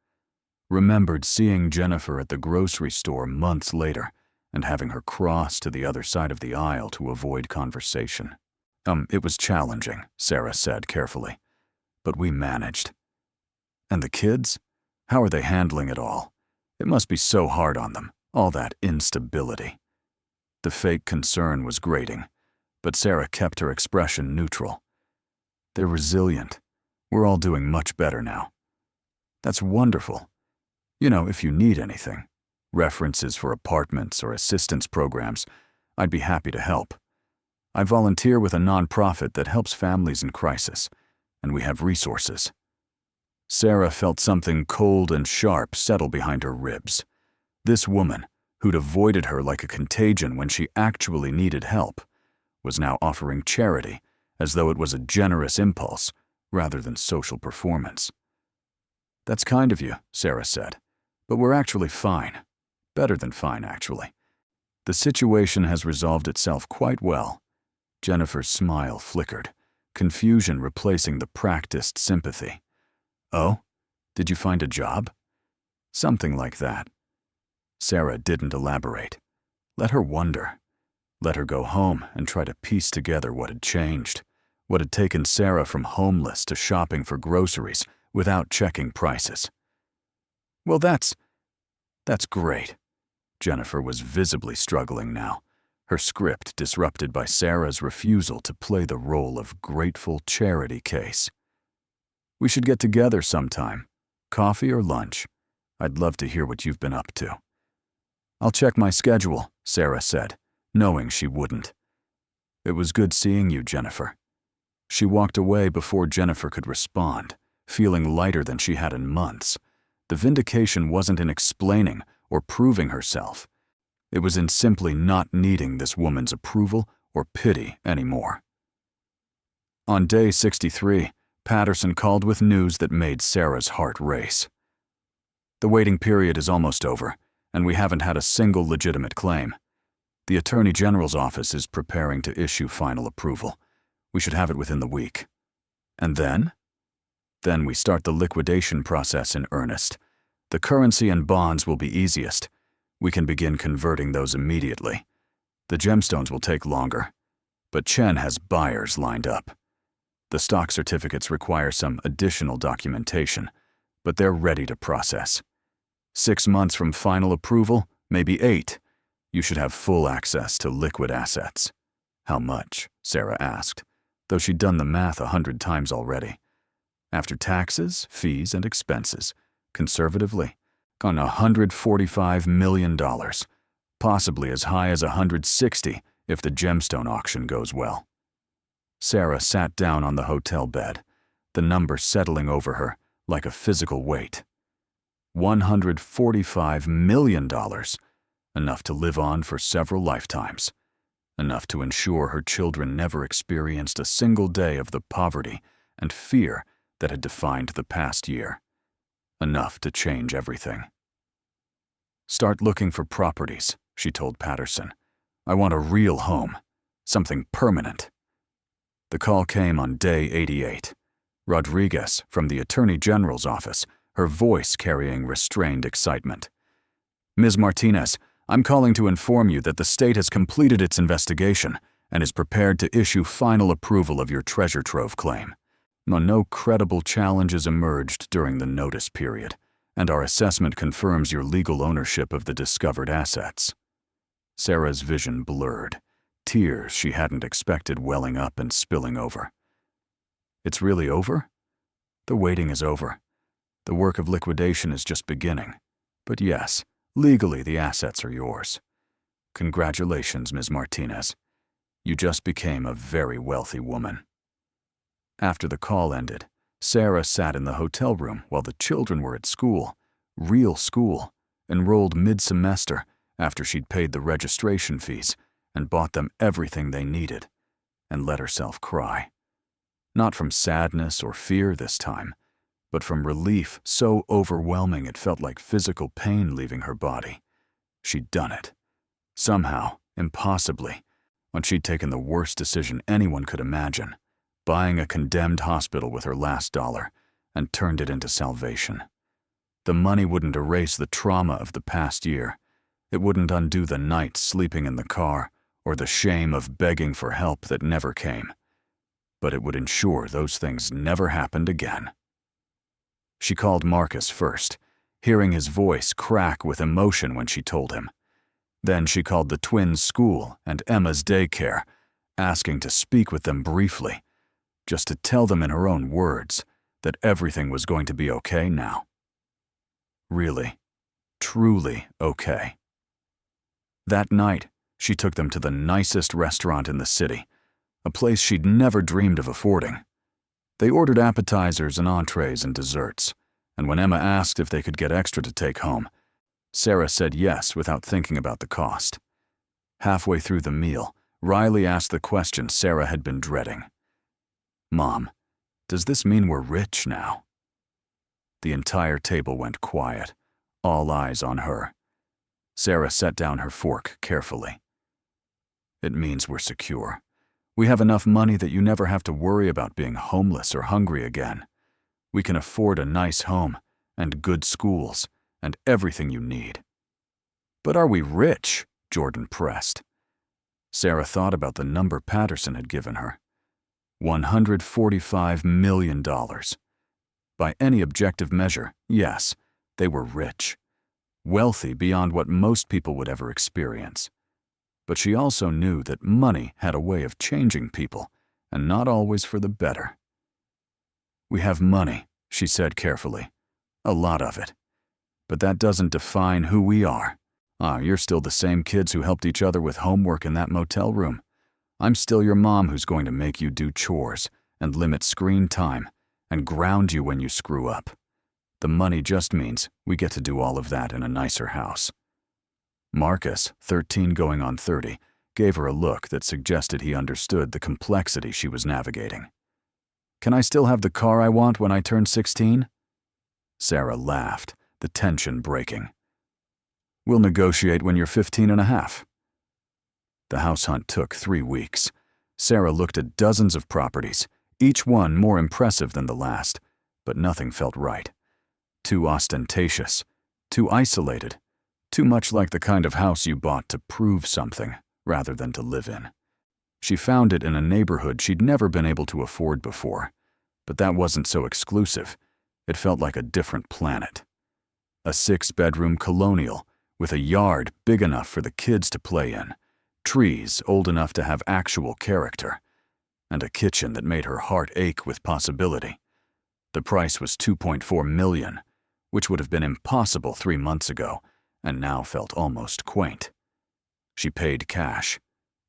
Speaker 1: Remembered seeing Jennifer at the grocery store months later and having her cross to the other side of the aisle to avoid conversation. It was challenging," Sarah said carefully, "but we managed." "And the kids? How are they handling it all? It must be so hard on them, all that instability." The fake concern was grating, but Sarah kept her expression neutral. They're resilient. We're all doing much better now. That's wonderful. You know, if you need anything, references for apartments or assistance programs, I'd be happy to help. I volunteer with a nonprofit that helps families in crisis, and we have resources. Sarah felt something cold and sharp settle behind her ribs. This woman, who'd avoided her like a contagion when she actually needed help, was now offering charity as though it was a generous impulse rather than social performance. "That's kind of you," Sarah said, "but we're actually fine. Better than fine, actually. The situation has resolved itself quite well." Jennifer's smile flickered, confusion replacing the practiced sympathy. "Oh? Did you find a job?" "Something like that." Sarah didn't elaborate. Let her wonder. Let her go home and try to piece together what had changed, what had taken Sarah from homeless to shopping for groceries without checking prices. "Well, that's great." Jennifer was visibly struggling now, her script disrupted by Sarah's refusal to play the role of grateful charity case. "We should get together sometime. Coffee or lunch. I'd love to hear what you've been up to." "I'll check my schedule," Sarah said, knowing she wouldn't. "It was good seeing you, Jennifer." She walked away before Jennifer could respond, feeling lighter than she had in months. The vindication wasn't in explaining or proving herself. It was in simply not needing this woman's approval or pity anymore. On day 63, Patterson called with news that made Sarah's heart race. "The waiting period is almost over, and we haven't had a single legitimate claim. The Attorney General's office is preparing to issue final approval. We should have it within the week." "And then?" "Then we start the liquidation process in earnest. The currency and bonds will be easiest. We can begin converting those immediately. The gemstones will take longer, but Chen has buyers lined up. The stock certificates require some additional documentation, but they're ready to process. 6 months from final approval, maybe 8, you should have full access to liquid assets." "How much?" Sarah asked, though she'd done the math 100 times already. "After taxes, fees, and expenses, conservatively, on $145 million, possibly as high as 160 if the gemstone auction goes well." Sarah sat down on the hotel bed, the number settling over her like a physical weight. $145 million, enough to live on for several lifetimes, enough to ensure her children never experienced a single day of the poverty and fear that had defined the past year, enough to change everything. "Start looking for properties," she told Patterson. "I want a real home, something permanent." The call came on day 88. Rodriguez from the Attorney General's office, her voice carrying restrained excitement. "Ms. Martinez, I'm calling to inform you that the state has completed its investigation and is prepared to issue final approval of your treasure trove claim. No credible challenges emerged during the notice period, and our assessment confirms your legal ownership of the discovered assets." Sarah's vision blurred, tears she hadn't expected welling up and spilling over. "It's really over?" "The waiting is over. The work of liquidation is just beginning. But yes, legally the assets are yours. Congratulations, Ms. Martinez. You just became a very wealthy woman." After the call ended, Sarah sat in the hotel room while the children were at school, real school, enrolled mid-semester after she'd paid the registration fees and bought them everything they needed, and let herself cry. Not from sadness or fear this time, but from relief so overwhelming it felt like physical pain leaving her body. She'd done it. Somehow, impossibly, when she'd taken the worst decision anyone could imagine, buying a condemned hospital with her last dollar, and turned it into salvation. The money wouldn't erase the trauma of the past year. It wouldn't undo the nights sleeping in the car or the shame of begging for help that never came. But it would ensure those things never happened again. She called Marcus first, hearing his voice crack with emotion when she told him. Then she called the twins' school and Emma's daycare, asking to speak with them briefly, just to tell them in her own words that everything was going to be okay now. Really, truly okay. That night, she took them to the nicest restaurant in the city, a place she'd never dreamed of affording. They ordered appetizers and entrees and desserts, and when Emma asked if they could get extra to take home, Sarah said yes without thinking about the cost. Halfway through the meal, Riley asked the question Sarah had been dreading. "Mom, does this mean we're rich now?" The entire table went quiet, all eyes on her. Sarah set down her fork carefully. "It means we're secure. We have enough money that you never have to worry about being homeless or hungry again. We can afford a nice home and good schools and everything you need." "But are we rich?" Jordan pressed. Sarah thought about the number Patterson had given her. $145 million. By any objective measure, yes, they were rich. Wealthy beyond what most people would ever experience. But she also knew that money had a way of changing people, and not always for the better. "We have money," she said carefully. "A lot of it. But that doesn't define who we are. You're still the same kids who helped each other with homework in that motel room. I'm still your mom who's going to make you do chores and limit screen time and ground you when you screw up. The money just means we get to do all of that in a nicer house." Marcus, 13 going on 30, gave her a look that suggested he understood the complexity she was navigating. "Can I still have the car I want when I turn 16? Sarah laughed, the tension breaking. "We'll negotiate when you're 15 and a half. The house hunt took 3 weeks. Sarah looked at dozens of properties, each one more impressive than the last, but nothing felt right. Too ostentatious, too isolated, too much like the kind of house you bought to prove something rather than to live in. She found it in a neighborhood she'd never been able to afford before, but that wasn't so exclusive. It felt like a different planet. A 6-bedroom colonial with a yard big enough for the kids to play in, trees old enough to have actual character, and a kitchen that made her heart ache with possibility. The price was $2.4 million, which would have been impossible 3 months ago, and now felt almost quaint. She paid cash.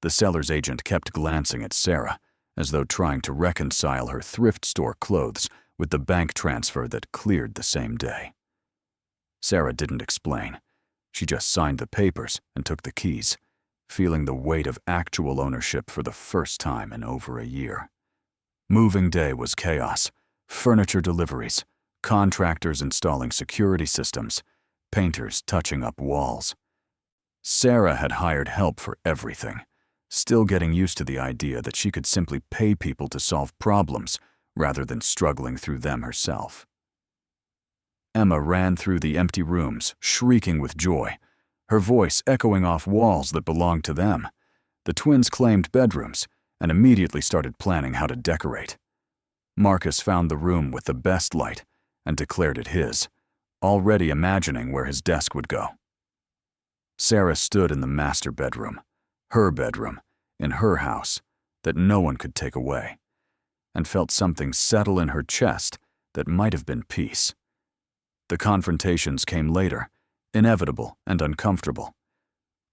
Speaker 1: The seller's agent kept glancing at Sarah, as though trying to reconcile her thrift store clothes with the bank transfer that cleared the same day. Sarah didn't explain. She just signed the papers and took the keys, feeling the weight of actual ownership for the first time in over a year. Moving day was chaos. Furniture deliveries, contractors installing security systems, painters touching up walls. Sarah had hired help for everything, still getting used to the idea that she could simply pay people to solve problems rather than struggling through them herself. Emma ran through the empty rooms, shrieking with joy, her voice echoing off walls that belonged to them. The twins claimed bedrooms and immediately started planning how to decorate. Marcus found the room with the best light and declared it his, already imagining where his desk would go. Sarah stood in the master bedroom, her bedroom, in her house, that no one could take away, and felt something settle in her chest that might have been peace. The confrontations came later, inevitable and uncomfortable.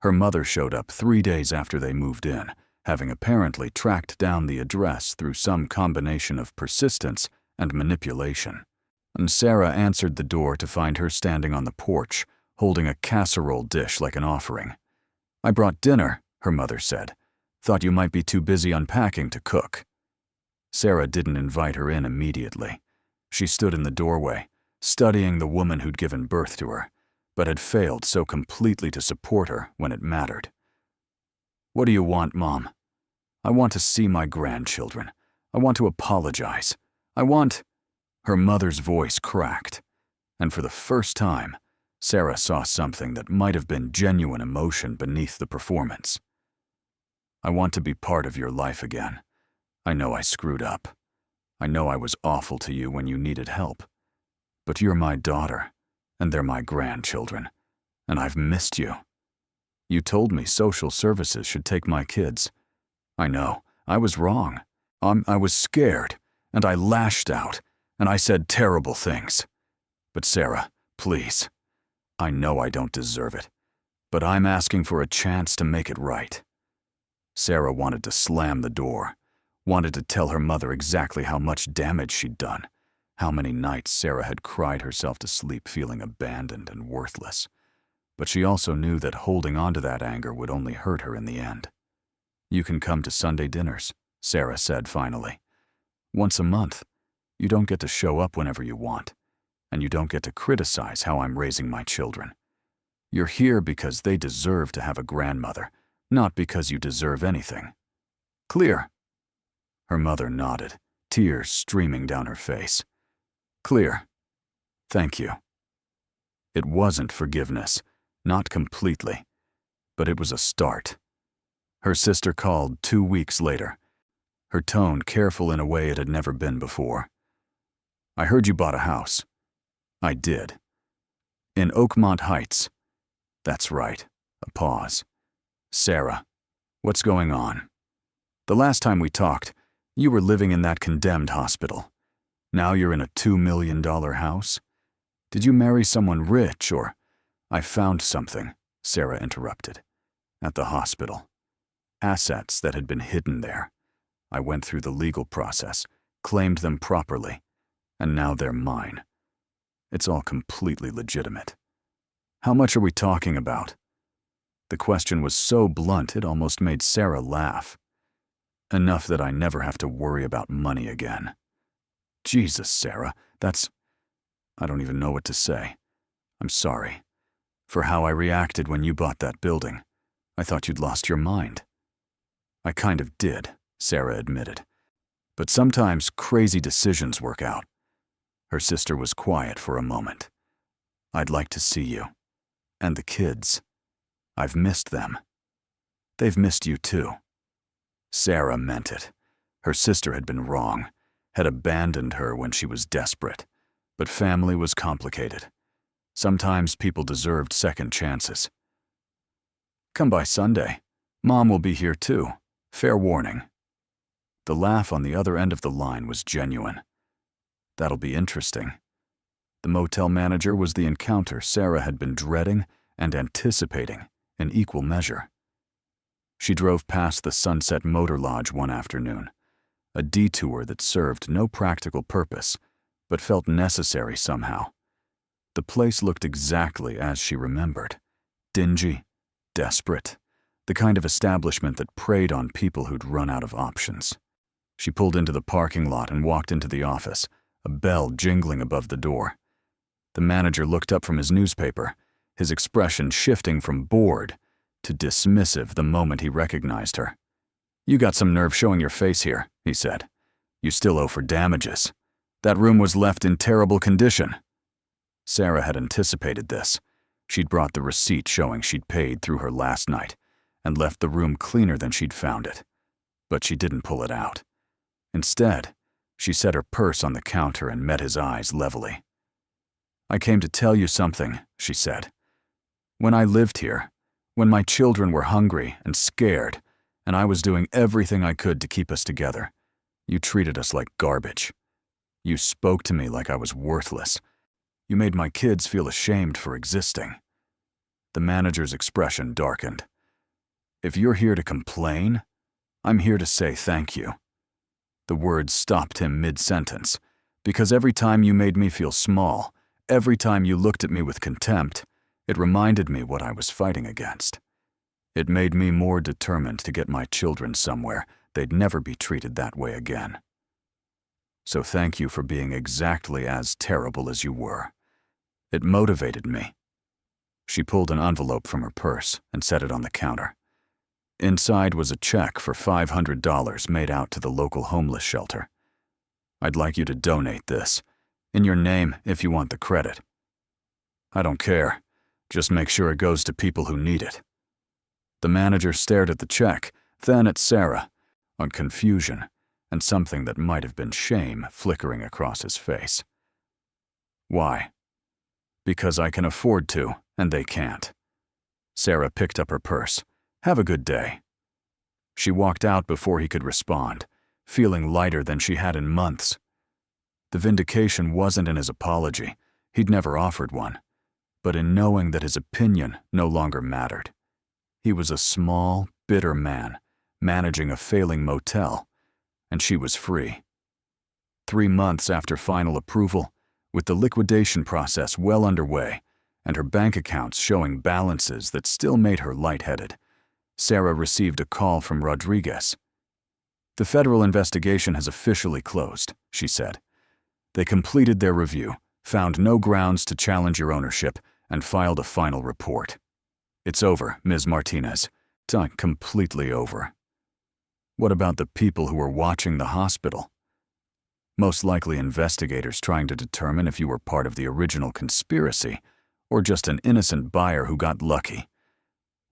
Speaker 1: Her mother showed up 3 days after they moved in, having apparently tracked down the address through some combination of persistence and manipulation. And Sarah answered the door to find her standing on the porch, holding a casserole dish like an offering. "I brought dinner," her mother said. "Thought you might be too busy unpacking to cook." Sarah didn't invite her in immediately. She stood in the doorway, studying the woman who'd given birth to her, but had failed so completely to support her when it mattered. "What do you want, Mom?" "I want to see my grandchildren. I want to apologize. I want—" Her mother's voice cracked, and for the first time, Sarah saw something that might have been genuine emotion beneath the performance. "I want to be part of your life again. I know I screwed up. I know I was awful to you when you needed help. But you're my daughter, and they're my grandchildren, and I've missed you. You told me social services should take my kids. I know, I was wrong. I was scared, and I lashed out, and I said terrible things. But Sarah, please. I know I don't deserve it, but I'm asking for a chance to make it right." Sarah wanted to slam the door, wanted to tell her mother exactly how much damage she'd done, how many nights Sarah had cried herself to sleep feeling abandoned and worthless. But she also knew that holding on to that anger would only hurt her in the end. "You can come to Sunday dinners," Sarah said finally. "Once a month. You don't get to show up whenever you want, and you don't get to criticize how I'm raising my children. You're here because they deserve to have a grandmother, not because you deserve anything. Clear?" Her mother nodded, tears streaming down her face. "Clear. Thank you." It wasn't forgiveness, not completely, but it was a start. Her sister called 2 weeks later, her tone careful in a way it had never been before. "I heard you bought a house." "I did." "In Oakmont Heights." "That's right." A pause. "Sarah, what's going on? The last time we talked, you were living in that condemned hospital. Now you're in a $2 million house? Did you marry someone rich or—" "I found something," Sarah interrupted. "At the hospital. Assets that had been hidden there. I went through the legal process, claimed them properly, and now they're mine. It's all completely legitimate." "How much are we talking about?" The question was so blunt it almost made Sarah laugh. "Enough that I never have to worry about money again." "Jesus, Sarah, I don't even know what to say. I'm sorry for how I reacted when you bought that building. I thought you'd lost your mind." "I kind of did," Sarah admitted. "But sometimes crazy decisions work out." Her sister was quiet for a moment. "I'd like to see you. And the kids. I've missed them. They've missed you too." Sarah meant it. Her sister had been wrong, had abandoned her when she was desperate. But family was complicated. Sometimes people deserved second chances. "Come by Sunday. Mom will be here too. Fair warning." The laugh on the other end of the line was genuine. "That'll be interesting." The motel manager was the encounter Sarah had been dreading and anticipating in equal measure. She drove past the Sunset Motor Lodge one afternoon, a detour that served no practical purpose, but felt necessary somehow. The place looked exactly as she remembered. Dingy, desperate, the kind of establishment that preyed on people who'd run out of options. She pulled into the parking lot and walked into the office, a bell jingling above the door. The manager looked up from his newspaper, his expression shifting from bored to dismissive the moment he recognized her. "You got some nerve showing your face here," he said. "You still owe for damages. That room was left in terrible condition." Sarah had anticipated this. She'd brought the receipt showing she'd paid through her last night and left the room cleaner than she'd found it. But she didn't pull it out. Instead, she set her purse on the counter and met his eyes levelly. "I came to tell you something," she said. "When I lived here, when my children were hungry and scared, and I was doing everything I could to keep us together, you treated us like garbage. You spoke to me like I was worthless. You made my kids feel ashamed for existing." The manager's expression darkened. "If you're here to complain, I'm here to say thank you." The words stopped him mid-sentence, because every time you made me feel small, every time you looked at me with contempt, it reminded me what I was fighting against. It made me more determined to get my children somewhere they'd never be treated that way again. So thank you for being exactly as terrible as you were. It motivated me." She pulled an envelope from her purse and set it on the counter. Inside was a check for $500 made out to the local homeless shelter. "I'd like you to donate this. In your name if you want the credit." "I don't care. Just make sure it goes to people who need it." The manager stared at the check, then at Sarah, on confusion and something that might have been shame flickering across his face. "Why?" "Because I can afford to, and they can't." Sarah picked up her purse. "Have a good day." She walked out before he could respond, feeling lighter than she had in months. The vindication wasn't in his apology. He'd never offered one. But in knowing that his opinion no longer mattered. He was a small, bitter man, managing a failing motel, and she was free. 3 months after final approval, with the liquidation process well underway, and her bank accounts showing balances that still made her lightheaded, Sarah received a call from Rodriguez. "The federal investigation has officially closed," she said. "They completed their review, found no grounds to challenge your ownership, and filed a final report. It's over, Ms. Martinez. It's completely over." "What about the people who were watching the hospital?" "Most likely investigators trying to determine if you were part of the original conspiracy or just an innocent buyer who got lucky.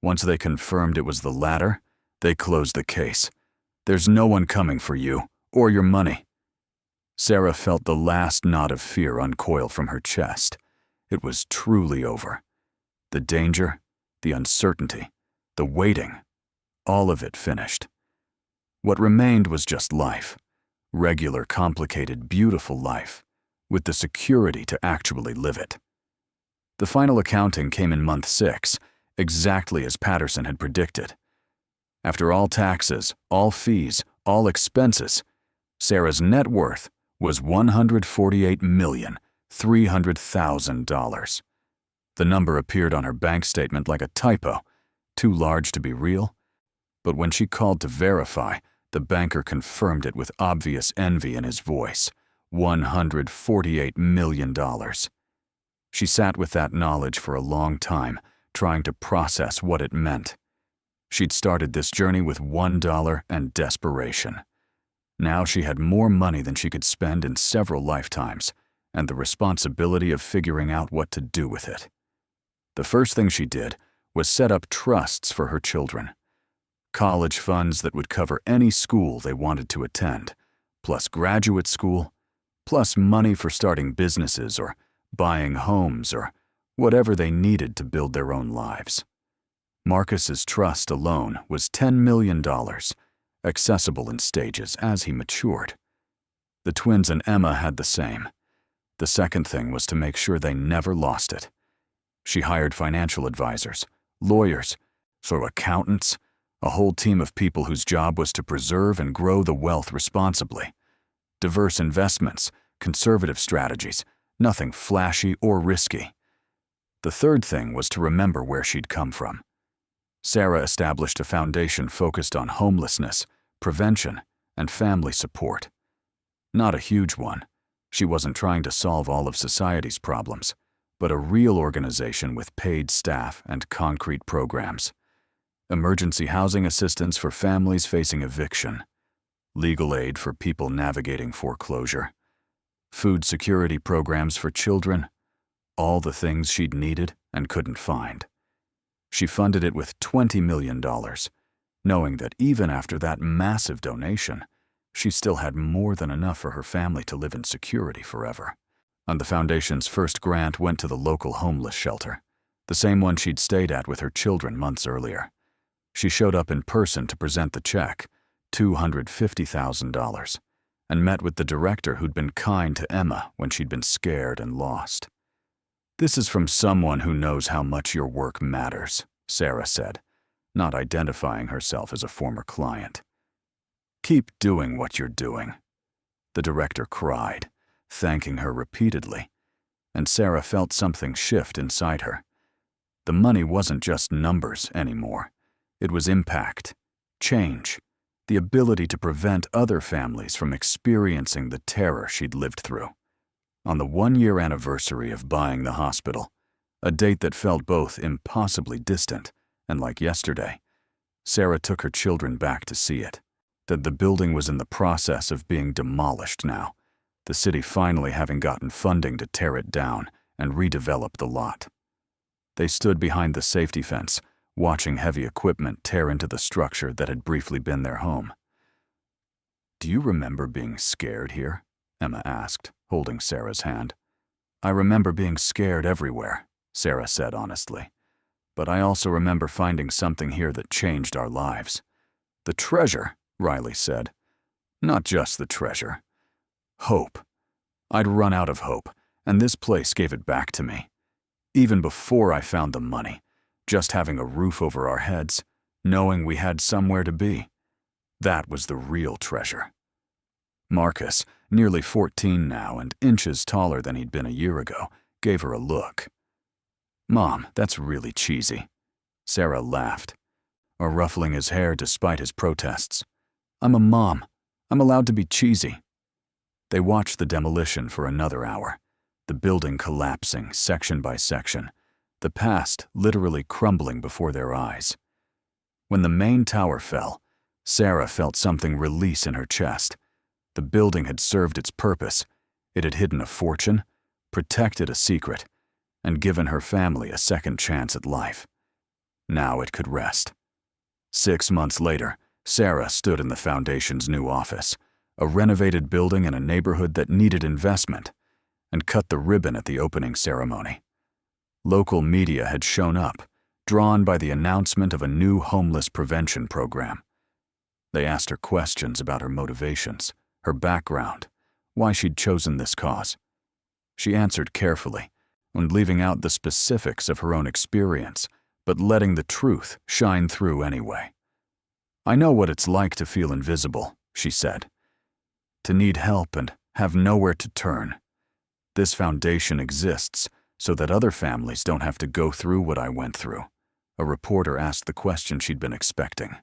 Speaker 1: Once they confirmed it was the latter, they closed the case. There's no one coming for you or your money." Sarah felt the last knot of fear uncoil from her chest. It was truly over. The danger, the uncertainty, the waiting, all of it finished. What remained was just life. Regular, complicated, beautiful life, with the security to actually live it. The final accounting came in month 6, exactly as Patterson had predicted. After all taxes, all fees, all expenses, Sarah's net worth was $148,300,000. The number appeared on her bank statement like a typo, too large to be real. But when she called to verify, the banker confirmed it with obvious envy in his voice. $148 million. She sat with that knowledge for a long time, trying to process what it meant. She'd started this journey with $1 and desperation. Now she had more money than she could spend in several lifetimes, and the responsibility of figuring out what to do with it. The first thing she did was set up trusts for her children. College funds that would cover any school they wanted to attend, plus graduate school, plus money for starting businesses or buying homes or whatever they needed to build their own lives. Marcus's trust alone was $10 million, accessible in stages as he matured. The twins and Emma had the same. The second thing was to make sure they never lost it. She hired financial advisors, lawyers, accountants, a whole team of people whose job was to preserve and grow the wealth responsibly. Diverse investments, conservative strategies, nothing flashy or risky. The third thing was to remember where she'd come from. Sarah established a foundation focused on homelessness, prevention, and family support. Not a huge one. She wasn't trying to solve all of society's problems, but a real organization with paid staff and concrete programs. Emergency housing assistance for families facing eviction, legal aid for people navigating foreclosure, food security programs for children, all the things she'd needed and couldn't find. She funded it with $20 million, knowing that even after that massive donation, she still had more than enough for her family to live in security forever. And the foundation's first grant went to the local homeless shelter, the same one she'd stayed at with her children months earlier. She showed up in person to present the check, $250,000, and met with the director who'd been kind to Emma when she'd been scared and lost. "This is from someone who knows how much your work matters," Sarah said, not identifying herself as a former client. "Keep doing what you're doing." The director cried, thanking her repeatedly, and Sarah felt something shift inside her. The money wasn't just numbers anymore. It was impact, change, the ability to prevent other families from experiencing the terror she'd lived through. On the 1-year anniversary of buying the hospital, a date that felt both impossibly distant and like yesterday, Sarah took her children back to see it. That the building was in the process of being demolished now, the city finally having gotten funding to tear it down and redevelop the lot. They stood behind the safety fence, watching heavy equipment tear into the structure that had briefly been their home. "Do you remember being scared here?" Emma asked, holding Sarah's hand. "I remember being scared everywhere," Sarah said honestly. "But I also remember finding something here that changed our lives. The treasure, Riley said. Not just the treasure. Hope. I'd run out of hope, and this place gave it back to me. Even before I found the money, just having a roof over our heads, knowing we had somewhere to be. That was the real treasure. Marcus, nearly 14 now and inches taller than he'd been a year ago, gave her a look. "Mom, that's really cheesy." Sarah laughed, ruffling his hair despite his protests. "I'm a mom. I'm allowed to be cheesy." They watched the demolition for another hour, the building collapsing section by section, the past literally crumbling before their eyes. When the main tower fell, Sarah felt something release in her chest. The building had served its purpose. It had hidden a fortune, protected a secret, and given her family a second chance at life. Now it could rest. 6 months later, Sarah stood in the foundation's new office, a renovated building in a neighborhood that needed investment, and cut the ribbon at the opening ceremony. Local media had shown up, drawn by the announcement of a new homeless prevention program. They asked her questions about her motivations, her background, why she'd chosen this cause. She answered carefully, and leaving out the specifics of her own experience, but letting the truth shine through anyway. "I know what it's like to feel invisible," she said. "To need help and have nowhere to turn. This foundation exists so that other families don't have to go through what I went through." A reporter asked the question she'd been expecting.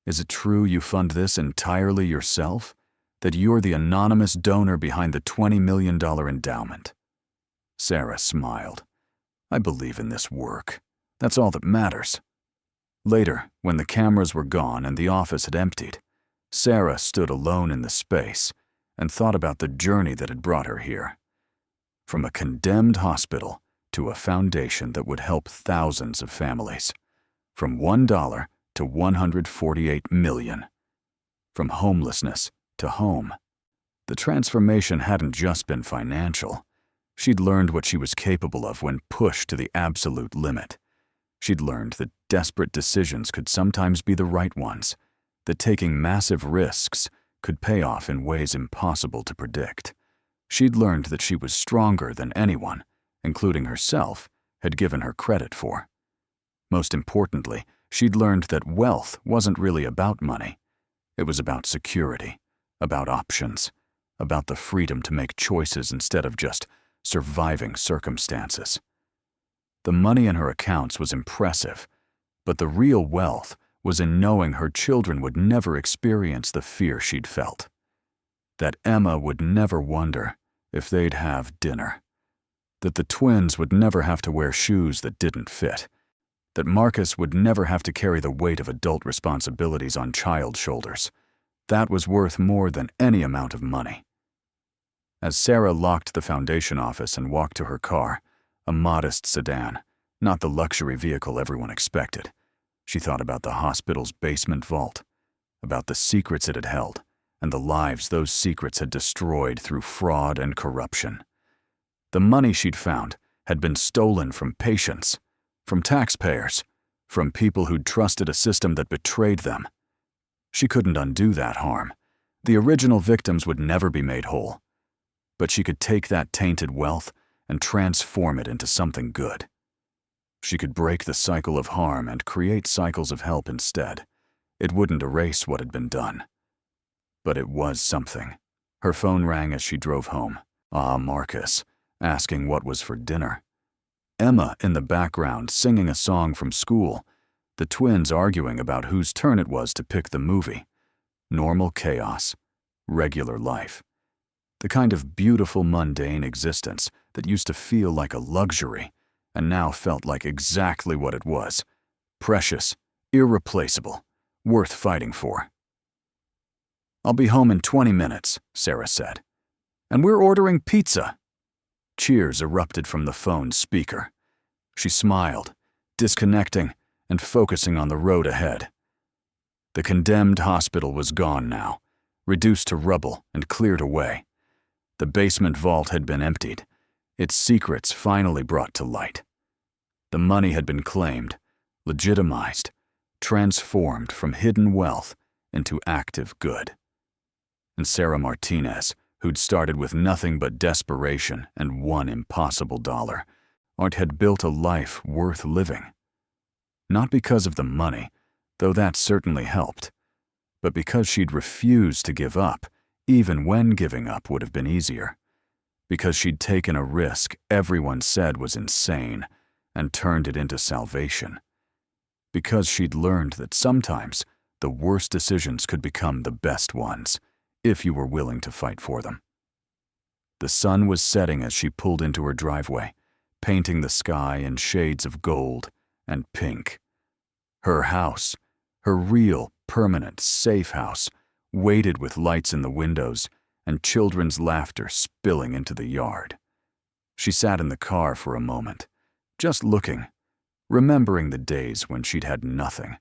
Speaker 1: "Is it true you fund this entirely yourself? That you're the anonymous donor behind the $20 million endowment?" Sarah smiled. "I believe in this work. That's all that matters." Later, when the cameras were gone and the office had emptied, Sarah stood alone in the space and thought about the journey that had brought her here. From a condemned hospital to a foundation that would help thousands of families. From $1 to $148 million. From homelessness to home. The transformation hadn't just been financial. She'd learned what she was capable of when pushed to the absolute limit. She'd learned that desperate decisions could sometimes be the right ones, that taking massive risks could pay off in ways impossible to predict. She'd learned that she was stronger than anyone, including herself, had given her credit for. Most importantly, she'd learned that wealth wasn't really about money. It was about security, about options, about the freedom to make choices instead of just surviving circumstances. The money in her accounts was impressive, but the real wealth was in knowing her children would never experience the fear she'd felt. That Emma would never wonder if they'd have dinner. That the twins would never have to wear shoes that didn't fit. That Marcus would never have to carry the weight of adult responsibilities on child shoulders. That was worth more than any amount of money. As Sarah locked the foundation office and walked to her car, a modest sedan, not the luxury vehicle everyone expected, she thought about the hospital's basement vault, about the secrets it had held, and the lives those secrets had destroyed through fraud and corruption. The money she'd found had been stolen from patients, from taxpayers, from people who'd trusted a system that betrayed them. She couldn't undo that harm. The original victims would never be made whole. But she could take that tainted wealth and transform it into something good. She could break the cycle of harm and create cycles of help instead. It wouldn't erase what had been done. But it was something. Her phone rang as she drove home. Marcus, asking what was for dinner. Emma in the background singing a song from school. The twins arguing about whose turn it was to pick the movie. Normal chaos. Regular life. The kind of beautiful mundane existence that used to feel like a luxury and now felt like exactly what it was. Precious, irreplaceable, worth fighting for. "I'll be home in 20 minutes, Sarah said. "And we're ordering pizza." Cheers erupted from the phone's speaker. She smiled, disconnecting and focusing on the road ahead. The condemned hospital was gone now, reduced to rubble and cleared away. The basement vault had been emptied, its secrets finally brought to light. The money had been claimed, legitimized, transformed from hidden wealth into active good. And Sarah Martinez, who'd started with nothing but desperation and one impossible dollar, had built a life worth living. Not because of the money, though that certainly helped, but because she'd refused to give up, even when giving up would have been easier. Because she'd taken a risk everyone said was insane and turned it into salvation. Because she'd learned that sometimes the worst decisions could become the best ones, if you were willing to fight for them. The sun was setting as she pulled into her driveway, painting the sky in shades of gold and pink. Her house, her real, permanent, safe house, waited with lights in the windows and children's laughter spilling into the yard. She sat in the car for a moment, just looking, remembering the days when she'd had nothing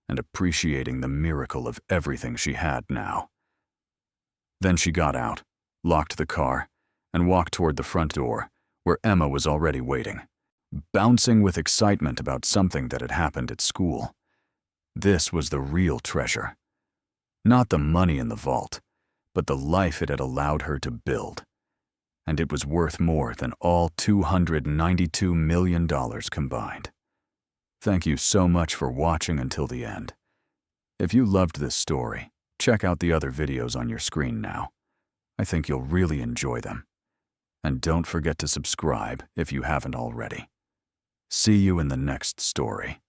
Speaker 1: and appreciating the miracle of everything she had now. Then she got out, locked the car, and walked toward the front door, where Emma was already waiting, bouncing with excitement about something that had happened at school. This was the real treasure. Not the money in the vault, but the life it had allowed her to build. And it was worth more than all $292 million combined. Thank you so much for watching until the end. If you loved this story, check out the other videos on your screen now. I think you'll really enjoy them. And don't forget to subscribe if you haven't already. See you in the next story.